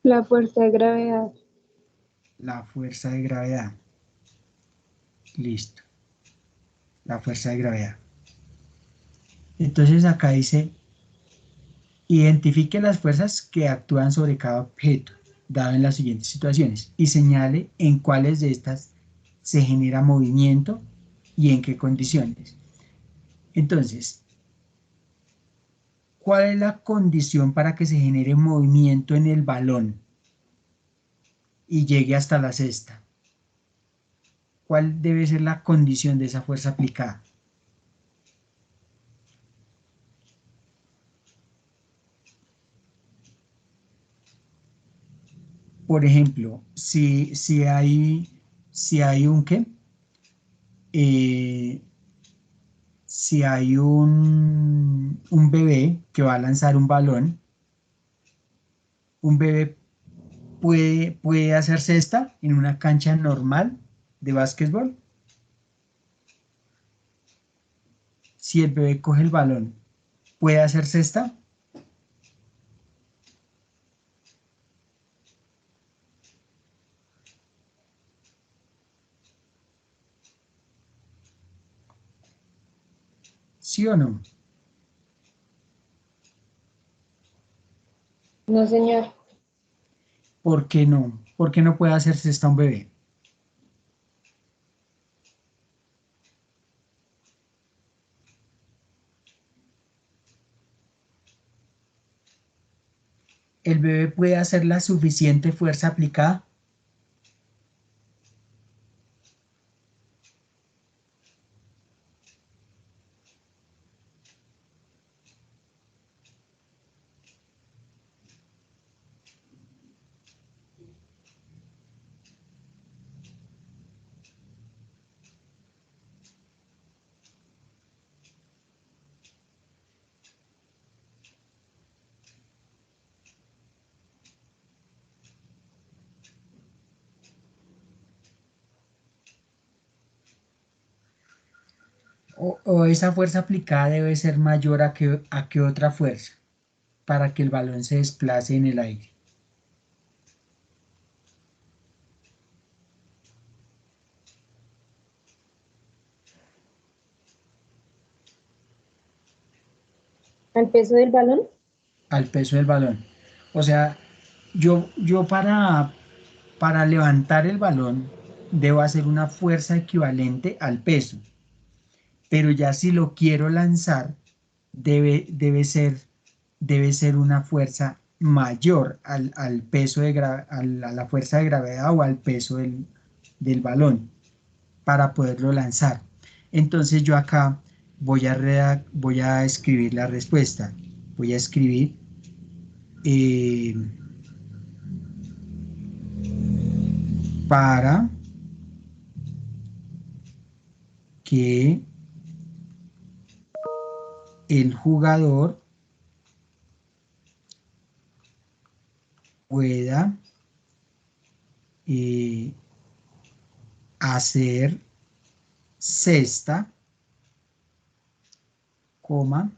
La fuerza de gravedad. La fuerza de gravedad. Listo. La fuerza de gravedad. Entonces acá dice, identifique las fuerzas que actúan sobre cada objeto, dado en las siguientes situaciones, y señale en cuáles de estas se genera movimiento y en qué condiciones. Entonces, ¿cuál es la condición para que se genere movimiento en el balón y llegue hasta la cesta? ¿cuál debe ser la condición de esa fuerza aplicada? Por ejemplo, si hay un ¿qué? Eh, si hay un bebé que va a lanzar un bebé puede hacer cesta en una cancha normal de básquetbol. Si el bebé coge el balón, ¿puede hacer cesta? ¿Sí o no? No, señor. ¿Por qué no? ¿Por qué no puede hacer cesta un bebé? ¿El bebé puede hacer la suficiente fuerza aplicada? ¿O esa fuerza aplicada debe ser mayor a que otra fuerza para que el balón se desplace en el aire? ¿Al peso del balón? Al peso del balón. O sea, yo para levantar el balón debo hacer una fuerza equivalente al peso, pero ya si lo quiero lanzar, debe ser una fuerza mayor al peso a la fuerza de gravedad o al peso del balón para poderlo lanzar. Entonces yo acá voy a escribir la respuesta. Voy a escribir eh, para que el jugador pueda eh, hacer cesta, coma,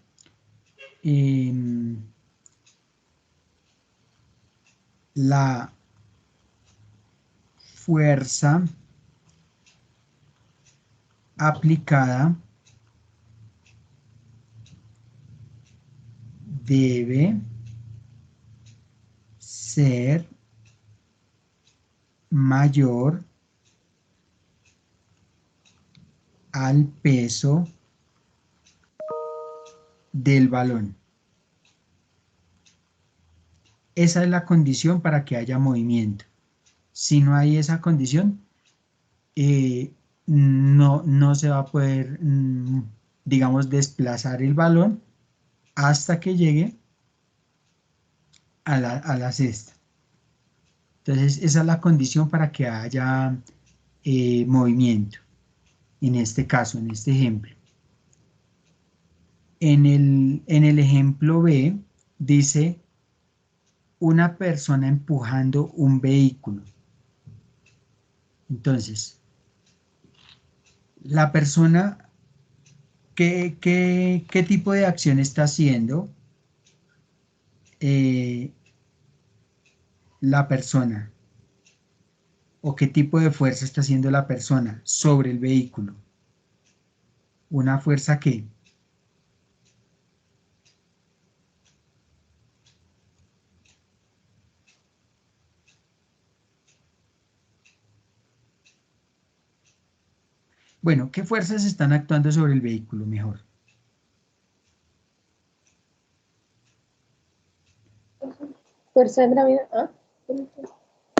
em, la fuerza aplicada debe ser mayor al peso del balón. Esa es la condición para que haya movimiento. Si no hay esa condición, eh, no se va a poder, digamos, desplazar el balón hasta que llegue a la cesta. Entonces, esa es la condición para que haya movimiento, en este caso, en este ejemplo. En el ejemplo B, dice una persona empujando un vehículo. Entonces, la persona, ¿qué tipo de acción está haciendo eh, la persona? ¿O qué tipo de fuerza está haciendo la persona sobre el vehículo? ¿Una fuerza qué? Bueno, ¿qué fuerzas están actuando sobre el vehículo mejor? Fuerza de gravedad.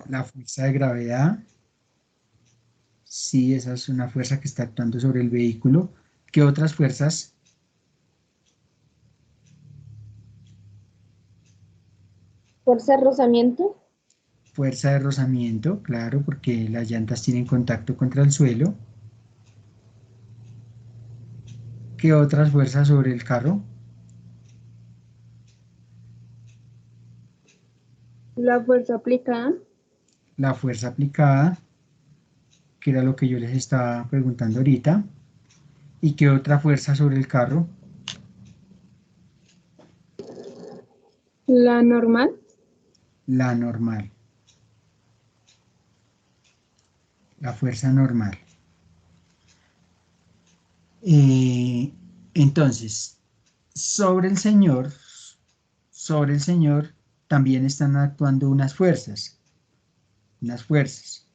La fuerza de gravedad, Sí, esa es una fuerza que está actuando sobre el vehículo. ¿Qué otras fuerzas? Fuerza de rozamiento. Fuerza de rozamiento, claro, porque las llantas tienen contacto contra el suelo. ¿Qué otras fuerzas sobre el carro? La fuerza aplicada. La fuerza aplicada, que era lo que yo les estaba preguntando ahorita. ¿Y qué otra fuerza sobre el carro? La normal. La normal, la fuerza normal. Eh, entonces, sobre el señor, sobre el señor también están actuando unas fuerzas, unas fuerzas.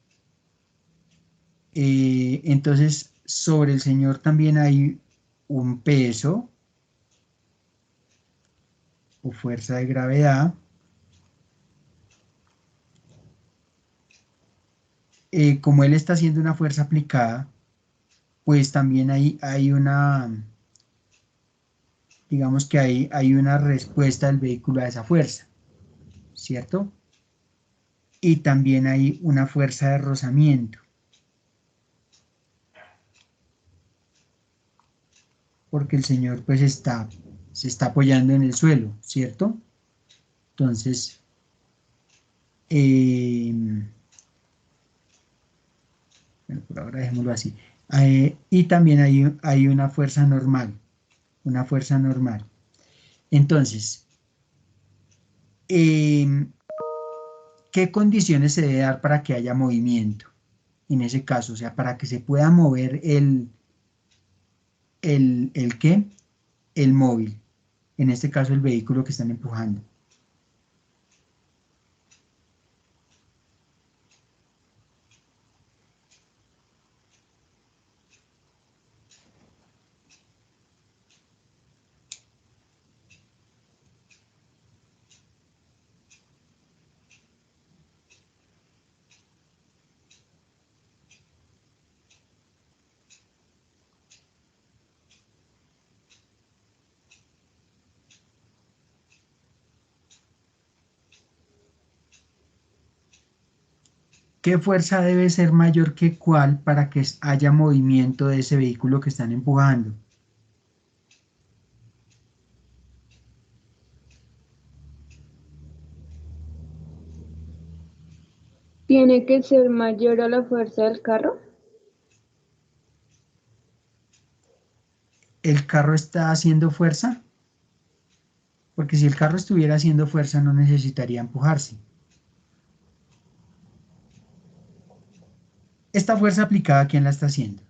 Entonces, sobre el señor también hay un peso o fuerza de gravedad. Como él está haciendo una fuerza aplicada, pues también hay una, digamos que hay una respuesta del vehículo a esa fuerza, ¿cierto? Y también hay una fuerza de rozamiento, porque el señor pues se está apoyando en el suelo, ¿cierto? Entonces, eh, bueno, por ahora dejémoslo así. Y también hay una fuerza normal, una fuerza normal. Entonces, eh, ¿qué condiciones se debe dar para que haya movimiento? En ese caso, o sea, para que se pueda mover el ¿qué? El móvil, en este caso el vehículo que están empujando. ¿Qué fuerza debe ser mayor que cuál para que haya movimiento de ese vehículo que están empujando? Tiene que ser mayor a la fuerza del carro. ¿El carro está haciendo fuerza? Porque si el carro estuviera haciendo fuerza no necesitaría empujarse. Esta fuerza aplicada, ¿quién la está haciendo?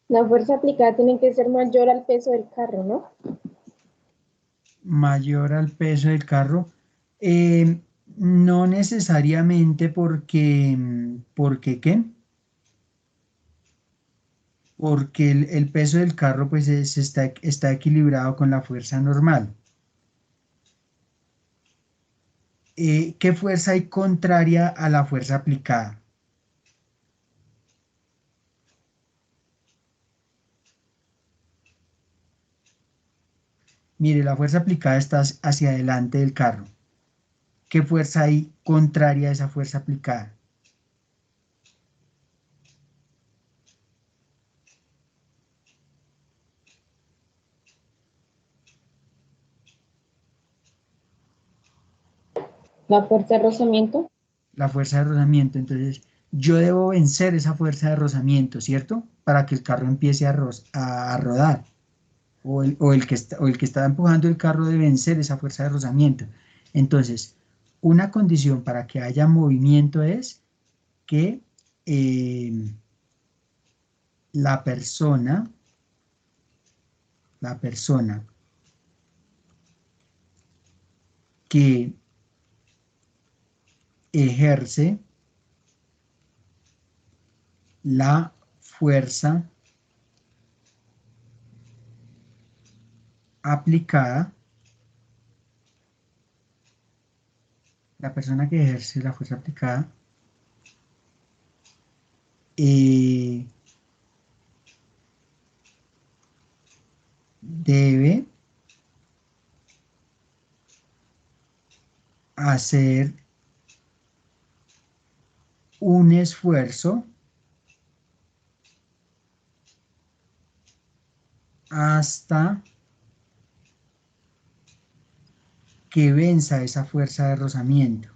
La fuerza aplicada tiene que ser mayor al peso del carro, ¿no? Mayor al peso del carro. No necesariamente porque ¿qué? Porque el peso del carro pues está equilibrado con la fuerza normal. ¿Qué fuerza hay contraria a la fuerza aplicada? Mire, la fuerza aplicada está hacia adelante del carro. ¿Qué fuerza hay contraria a esa fuerza aplicada? La fuerza de rozamiento. La fuerza de rozamiento. Entonces, yo debo vencer esa fuerza de rozamiento, ¿cierto? Para que el carro empiece a rodar. O el que está empujando el carro debe vencer esa fuerza de rozamiento. Entonces, una condición para que haya movimiento es que eh, la persona, la persona que ejerce la fuerza aplicada, la persona que ejerce la fuerza aplicada, debe hacer un esfuerzo hasta que venza esa fuerza de rozamiento.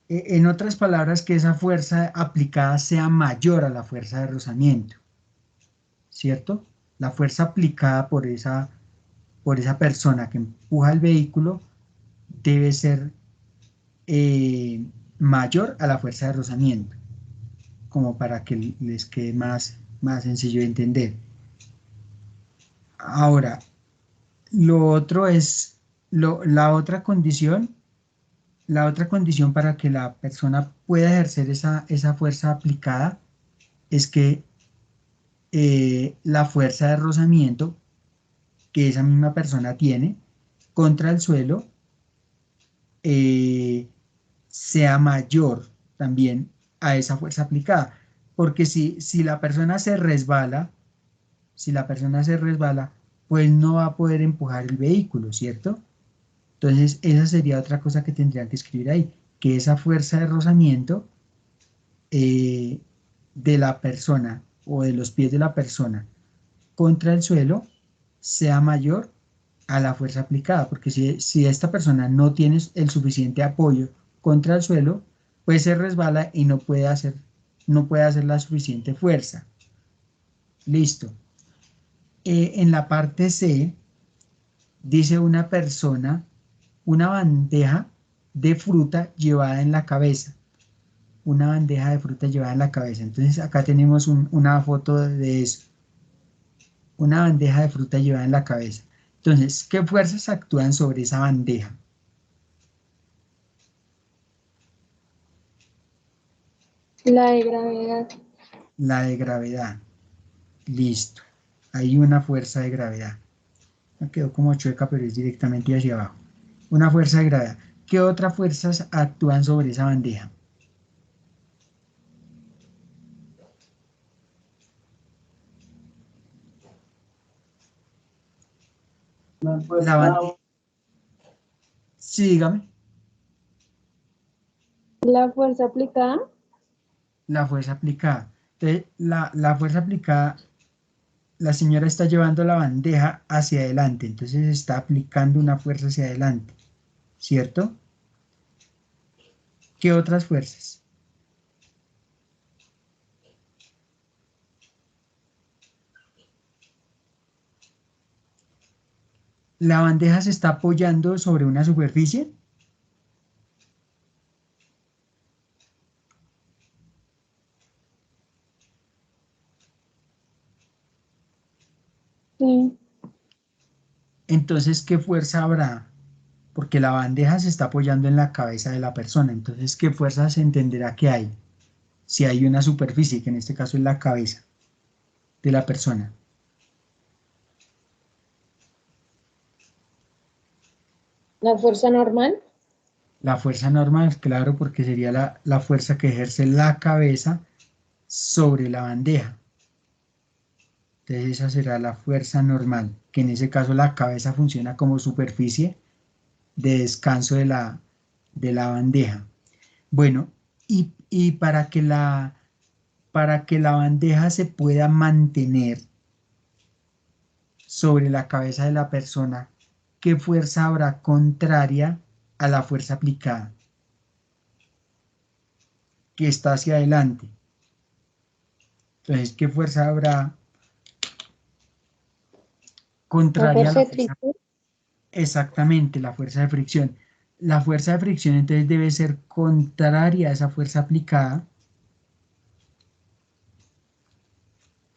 En otras palabras, que esa fuerza aplicada sea mayor a la fuerza de rozamiento, ¿cierto? La fuerza aplicada por esa persona que empuja el vehículo debe ser mayor a la fuerza de rozamiento, como para que les quede más sencillo de entender. Ahora, lo otro es, la otra condición para que la persona pueda ejercer esa fuerza aplicada es que la fuerza de rozamiento que esa misma persona tiene contra el suelo sea mayor también a esa fuerza aplicada. Porque si la persona se resbala, pues no va a poder empujar el vehículo, ¿cierto? Entonces, esa sería otra cosa que tendrían que escribir ahí, que esa fuerza de rozamiento de la persona o de los pies de la persona contra el suelo sea mayor a la fuerza aplicada, porque si esta persona no tiene el suficiente apoyo contra el suelo, pues se resbala y no puede hacer la suficiente fuerza. Listo. En la parte C dice una persona, una bandeja de fruta llevada en la cabeza. Una bandeja de fruta llevada en la cabeza. Entonces acá tenemos una foto de eso. Una bandeja de fruta llevada en la cabeza. Entonces, ¿qué fuerzas actúan sobre esa bandeja? La de gravedad. La de gravedad. Listo. Hay una fuerza de gravedad. Me quedó como chueca, pero es directamente hacia abajo. Una fuerza de gravedad. ¿Qué otras fuerzas actúan sobre esa bandeja? La bandeja. Sí, dígame. La fuerza aplicada. La fuerza aplicada. Entonces, la fuerza aplicada, la señora está llevando la bandeja hacia adelante, entonces está aplicando una fuerza hacia adelante, ¿cierto? ¿Qué otras fuerzas? La bandeja se está apoyando sobre una superficie. Sí. Entonces, ¿qué fuerza habrá? Porque la bandeja se está apoyando en la cabeza de la persona. Entonces, ¿qué fuerza se entenderá que hay? Si hay una superficie, que en este caso es la cabeza de la persona. La fuerza normal. La fuerza normal, claro, porque sería la fuerza que ejerce la cabeza sobre la bandeja. Entonces esa será la fuerza normal, que en ese caso la cabeza funciona como superficie de descanso de la bandeja. Bueno, y para que la bandeja se pueda mantener sobre la cabeza de la persona, ¿qué fuerza habrá contraria a la fuerza aplicada? Que está hacia adelante. Entonces, ¿qué fuerza habrá La contraria a fuerza la de fuerza? fricción. Exactamente, la fuerza de fricción. La fuerza de fricción entonces debe ser contraria a esa fuerza aplicada.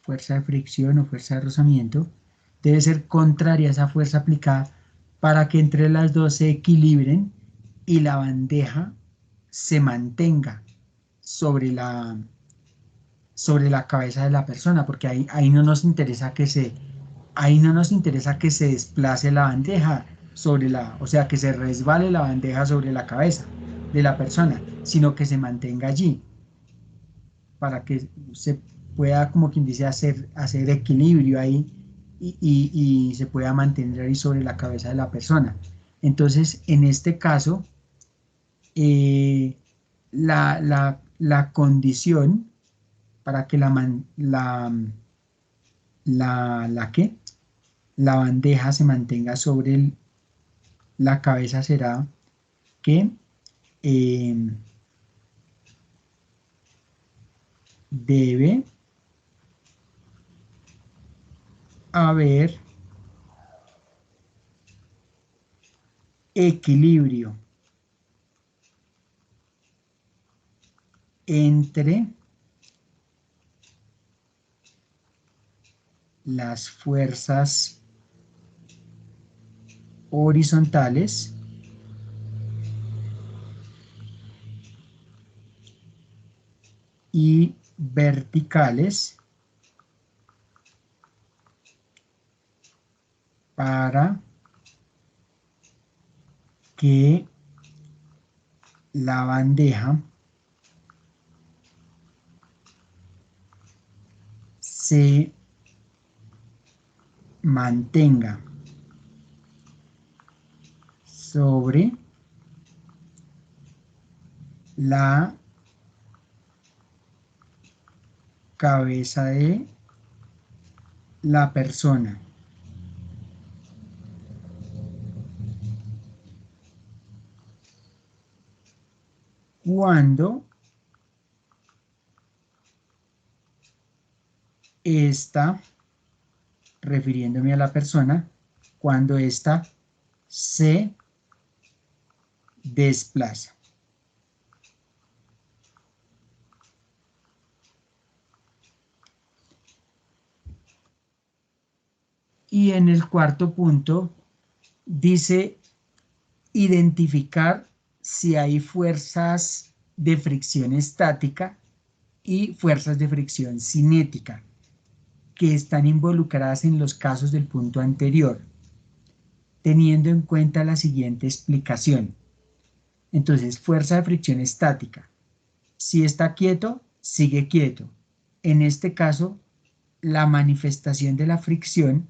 Fuerza de fricción o fuerza de rozamiento debe ser contraria a esa fuerza aplicada para que entre las dos se equilibren y la bandeja se mantenga sobre la cabeza de la persona, porque ahí no nos interesa ahí no nos interesa que se desplace la bandeja o sea, que se resbale la bandeja sobre la cabeza de la persona, sino que se mantenga allí para que se pueda, como quien dice, hacer equilibrio ahí y se pueda mantener ahí sobre la cabeza de la persona. Entonces, en este caso, eh, la condición para que ¿qué? La bandeja se mantenga sobre la cabeza será que eh, debe haber equilibrio entre las fuerzas horizontales y verticales para que la bandeja se mantenga sobre la cabeza de la persona. Cuando ésta, refiriéndome a la persona, cuando ésta se desplaza. Y en el cuarto punto dice identificar si hay fuerzas de fricción estática y fuerzas de fricción cinética que están involucradas en los casos del punto anterior, teniendo en cuenta la siguiente explicación. Entonces, fuerza de fricción estática. Si está quieto, sigue quieto. En este caso, la manifestación de la fricción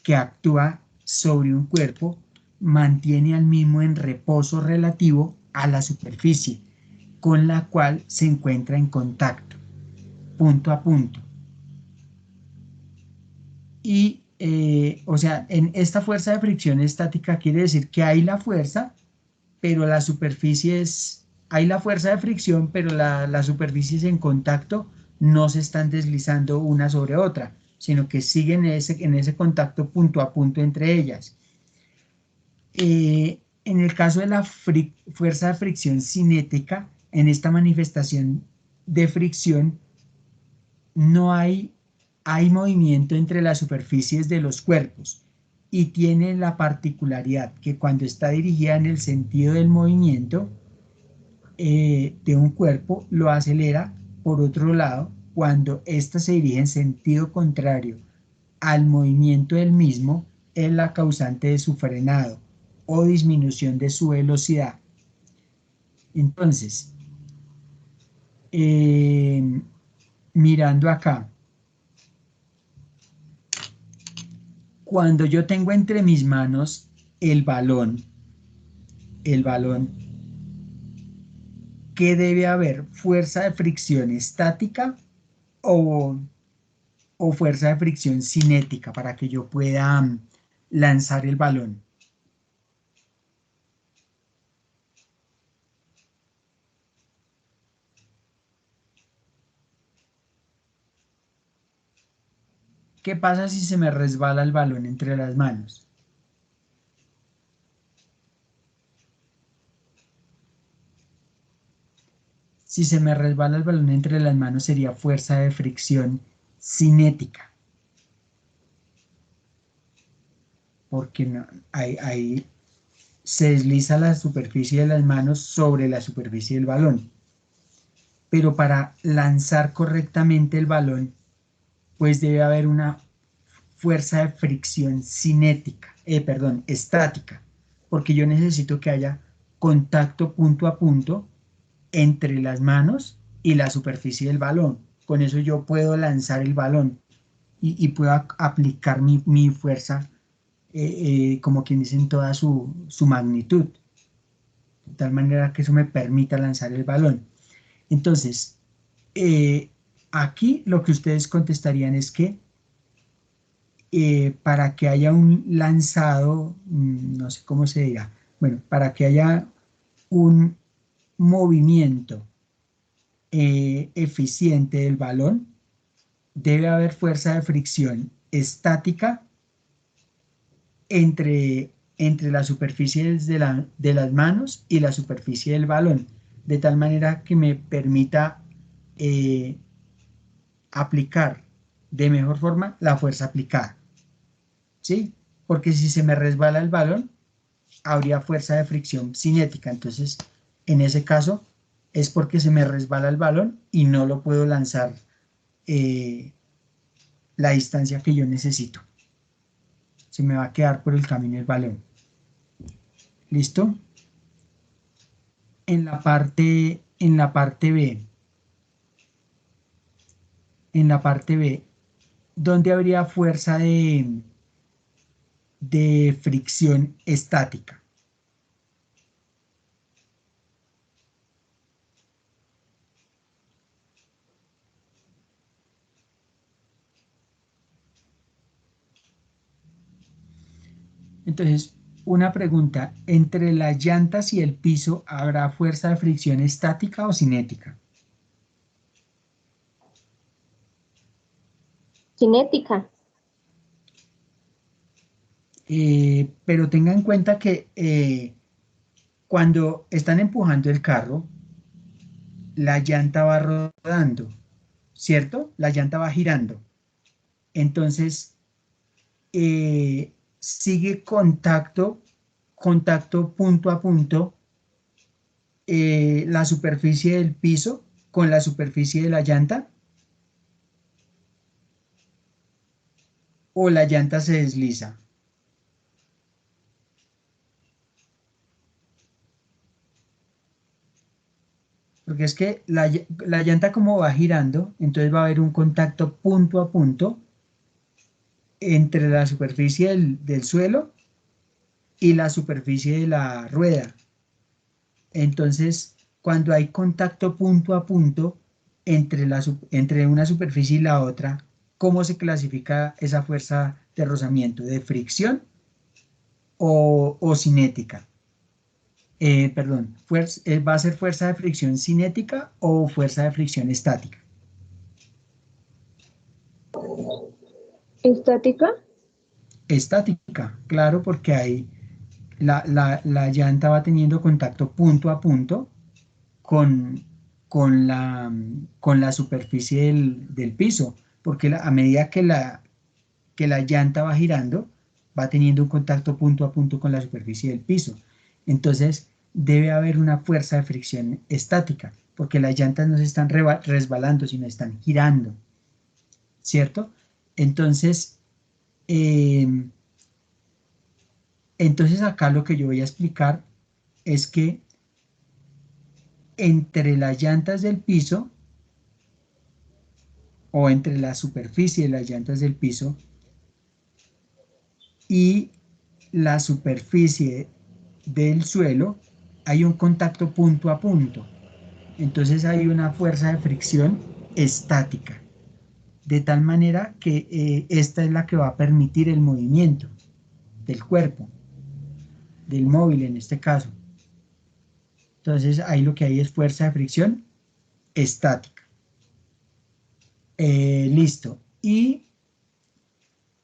que actúa sobre un cuerpo mantiene al mismo en reposo relativo a la superficie con la cual se encuentra en contacto, punto a punto. Y, o sea, en esta fuerza de fricción estática quiere decir que hay la fuerza, pero la superficie hay la fuerza de fricción, pero las superficies en contacto no se están deslizando una sobre otra, sino que siguen en ese contacto punto a punto entre ellas. En el caso de la fuerza de fricción cinética, en esta manifestación de fricción, no hay movimiento entre las superficies de los cuerpos y tiene la particularidad que cuando está dirigida en el sentido del movimiento de un cuerpo, lo acelera. Por otro lado, cuando ésta se dirige en sentido contrario al movimiento del mismo, es la causante de su frenado o disminución de su velocidad. Entonces, mirando acá, cuando yo tengo entre mis manos el balón, ¿qué debe haber? ¿Fuerza de fricción estática o, o fuerza de fricción cinética para que yo pueda lanzar el balón? ¿Qué pasa si se me resbala el balón entre las manos? Si se me resbala el balón entre las manos sería fuerza de fricción cinética. Porque no, ahí se desliza la superficie de las manos sobre la superficie del balón. Pero para lanzar correctamente el balón, pues debe haber una fuerza de fricción cinética, estática, porque yo necesito que haya contacto punto a punto entre las manos y la superficie del balón. Con eso yo puedo lanzar el balón y puedo aplicar mi fuerza, como quien dice, en toda su magnitud, de tal manera que eso me permita lanzar el balón. Entonces, aquí lo que ustedes contestarían es que para que haya un lanzado, no sé cómo se diga, bueno, para que haya un movimiento eficiente del balón, debe haber fuerza de fricción estática entre las superficies de las manos y la superficie del balón, de tal manera que me permita aplicar de mejor forma la fuerza aplicada, ¿sí? Porque si se me resbala el balón, habría fuerza de fricción cinética. Entonces, en ese caso, es porque se me resbala el balón y no lo puedo lanzar la distancia que yo necesito. Se me va a quedar por el camino el balón. ¿Listo? En la parte B, ¿dónde habría fuerza de fricción estática? Entonces, una pregunta, ¿entre las llantas y el piso habrá fuerza de fricción estática o cinética? Cinética. Pero tenga en cuenta que cuando están empujando el carro, la llanta va rodando, ¿cierto? La llanta va girando. Entonces, sigue contacto punto a punto, la superficie del piso con la superficie de la llanta, o la llanta se desliza. Porque es que la llanta como va girando, entonces va a haber un contacto punto a punto entre la superficie del suelo y la superficie de la rueda. Entonces, cuando hay contacto punto a punto entre una superficie y la otra, ¿cómo se clasifica esa fuerza de rozamiento? ¿De fricción o cinética? Perdón, ¿va a ser fuerza de fricción cinética o fuerza de fricción estática? ¿Estática? Estática, claro, porque ahí la llanta va teniendo contacto punto a punto con, con la superficie del piso, porque a medida que la llanta va girando, va teniendo un contacto punto a punto con la superficie del piso. Entonces, debe haber una fuerza de fricción estática, porque las llantas no se están resbalando, sino están girando, ¿cierto? Entonces, eh, entonces acá lo que yo voy a explicar es que entre las llantas del piso o entre la superficie de las llantas del piso y la superficie del suelo hay un contacto punto a punto. Entonces hay una fuerza de fricción estática, de tal manera que esta es la que va a permitir el movimiento del cuerpo, del móvil en este caso. Entonces ahí lo que hay es fuerza de fricción estática. Listo. Y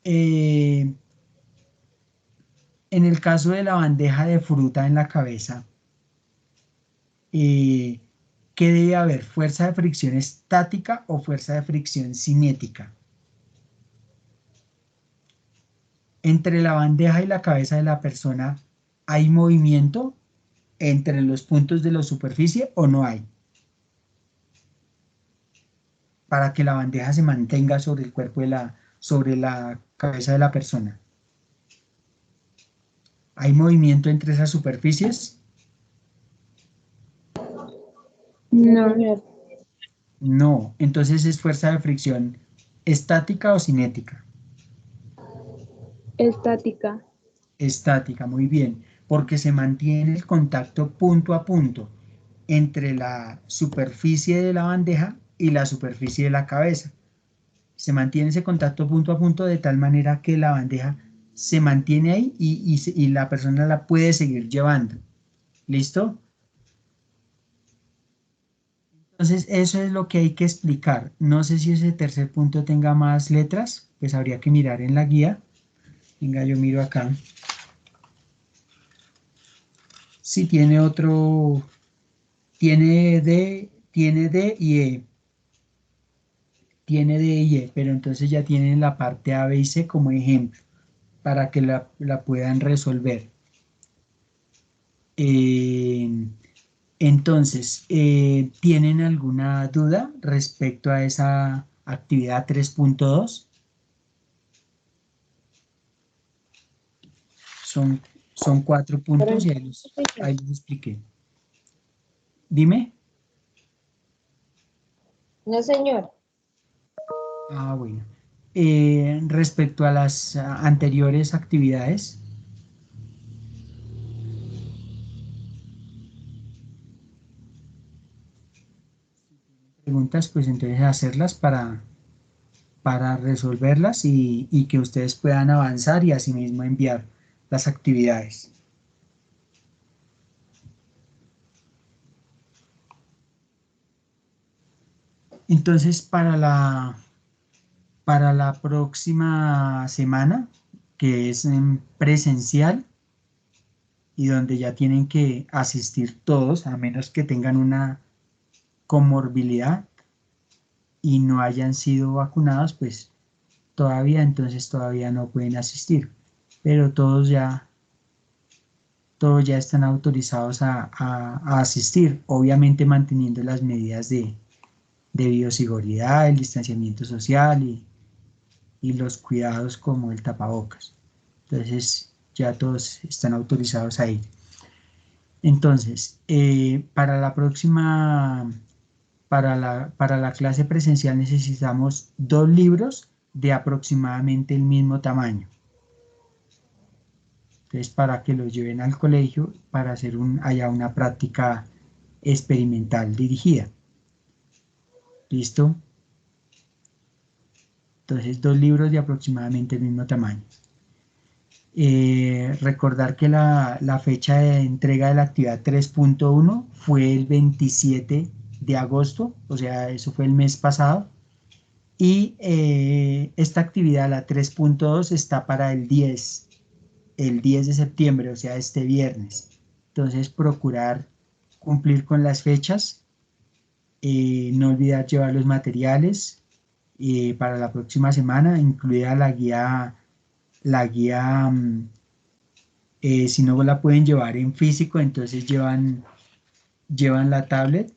en el caso de la bandeja de fruta en la cabeza, ¿qué debe haber? ¿Fuerza de fricción estática o fuerza de fricción cinética? Entre la bandeja y la cabeza de la persona, ¿hay movimiento entre los puntos de la superficie o no hay? Para que la bandeja se mantenga sobre el cuerpo sobre la cabeza de la persona. ¿Hay movimiento entre esas superficies? No. Señor. No. Entonces, ¿es fuerza de fricción estática o cinética? Estática. Estática, muy bien, porque se mantiene el contacto punto a punto entre la superficie de la bandeja y la superficie de la cabeza. Se mantiene ese contacto punto a punto de tal manera que la bandeja se mantiene ahí y la persona la puede seguir llevando. ¿Listo? Entonces, eso es lo que hay que explicar. No sé si ese tercer punto tenga más letras, pues habría que mirar en la guía. Venga, yo miro acá. Si tiene otro, tiene D y E. Tiene D y E, pero entonces ya tienen la parte A, B y C como ejemplo para que la puedan resolver. Entonces, ¿tienen alguna duda respecto a esa actividad 3.2? Son 4 puntos y ahí los expliqué. Dime. No, señor. Ah, bueno. Respecto a las anteriores actividades, preguntas, pues entonces hacerlas para resolverlas y que ustedes puedan avanzar y asimismo enviar las actividades. Entonces, para la próxima semana, que es en presencial y donde ya tienen que asistir todos, a menos que tengan una comorbilidad y no hayan sido vacunados, pues entonces todavía no pueden asistir, pero todos ya están autorizados a asistir, obviamente manteniendo las medidas de bioseguridad, el distanciamiento social y los cuidados como el tapabocas. Entonces ya todos están autorizados a ir. Entonces, para la próxima, para la clase presencial necesitamos 2 libros de aproximadamente el mismo tamaño. Entonces, para que los lleven al colegio para hacer allá una práctica experimental dirigida. ¿Listo? Entonces, 2 libros de aproximadamente el mismo tamaño. Recordar que la fecha de entrega de la actividad 3.1 fue el 27 de agosto, o sea, eso fue el mes pasado. Y esta actividad, la 3.2, está para el 10 de septiembre, o sea, este viernes. Entonces, procurar cumplir con las fechas, no olvidar llevar los materiales para la próxima semana, incluida la guía si no la pueden llevar en físico, entonces llevan la tablet,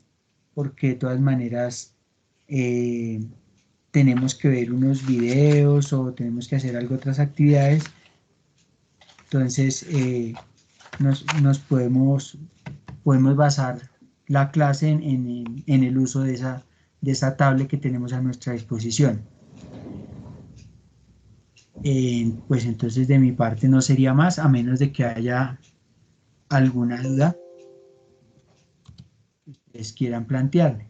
porque de todas maneras tenemos que ver unos videos o tenemos que hacer otras actividades. Entonces, nos podemos basar la clase en el uso de esa tablet que tenemos a nuestra disposición. Pues entonces de mi parte no sería más, a menos de que haya alguna duda que ustedes quieran plantearme.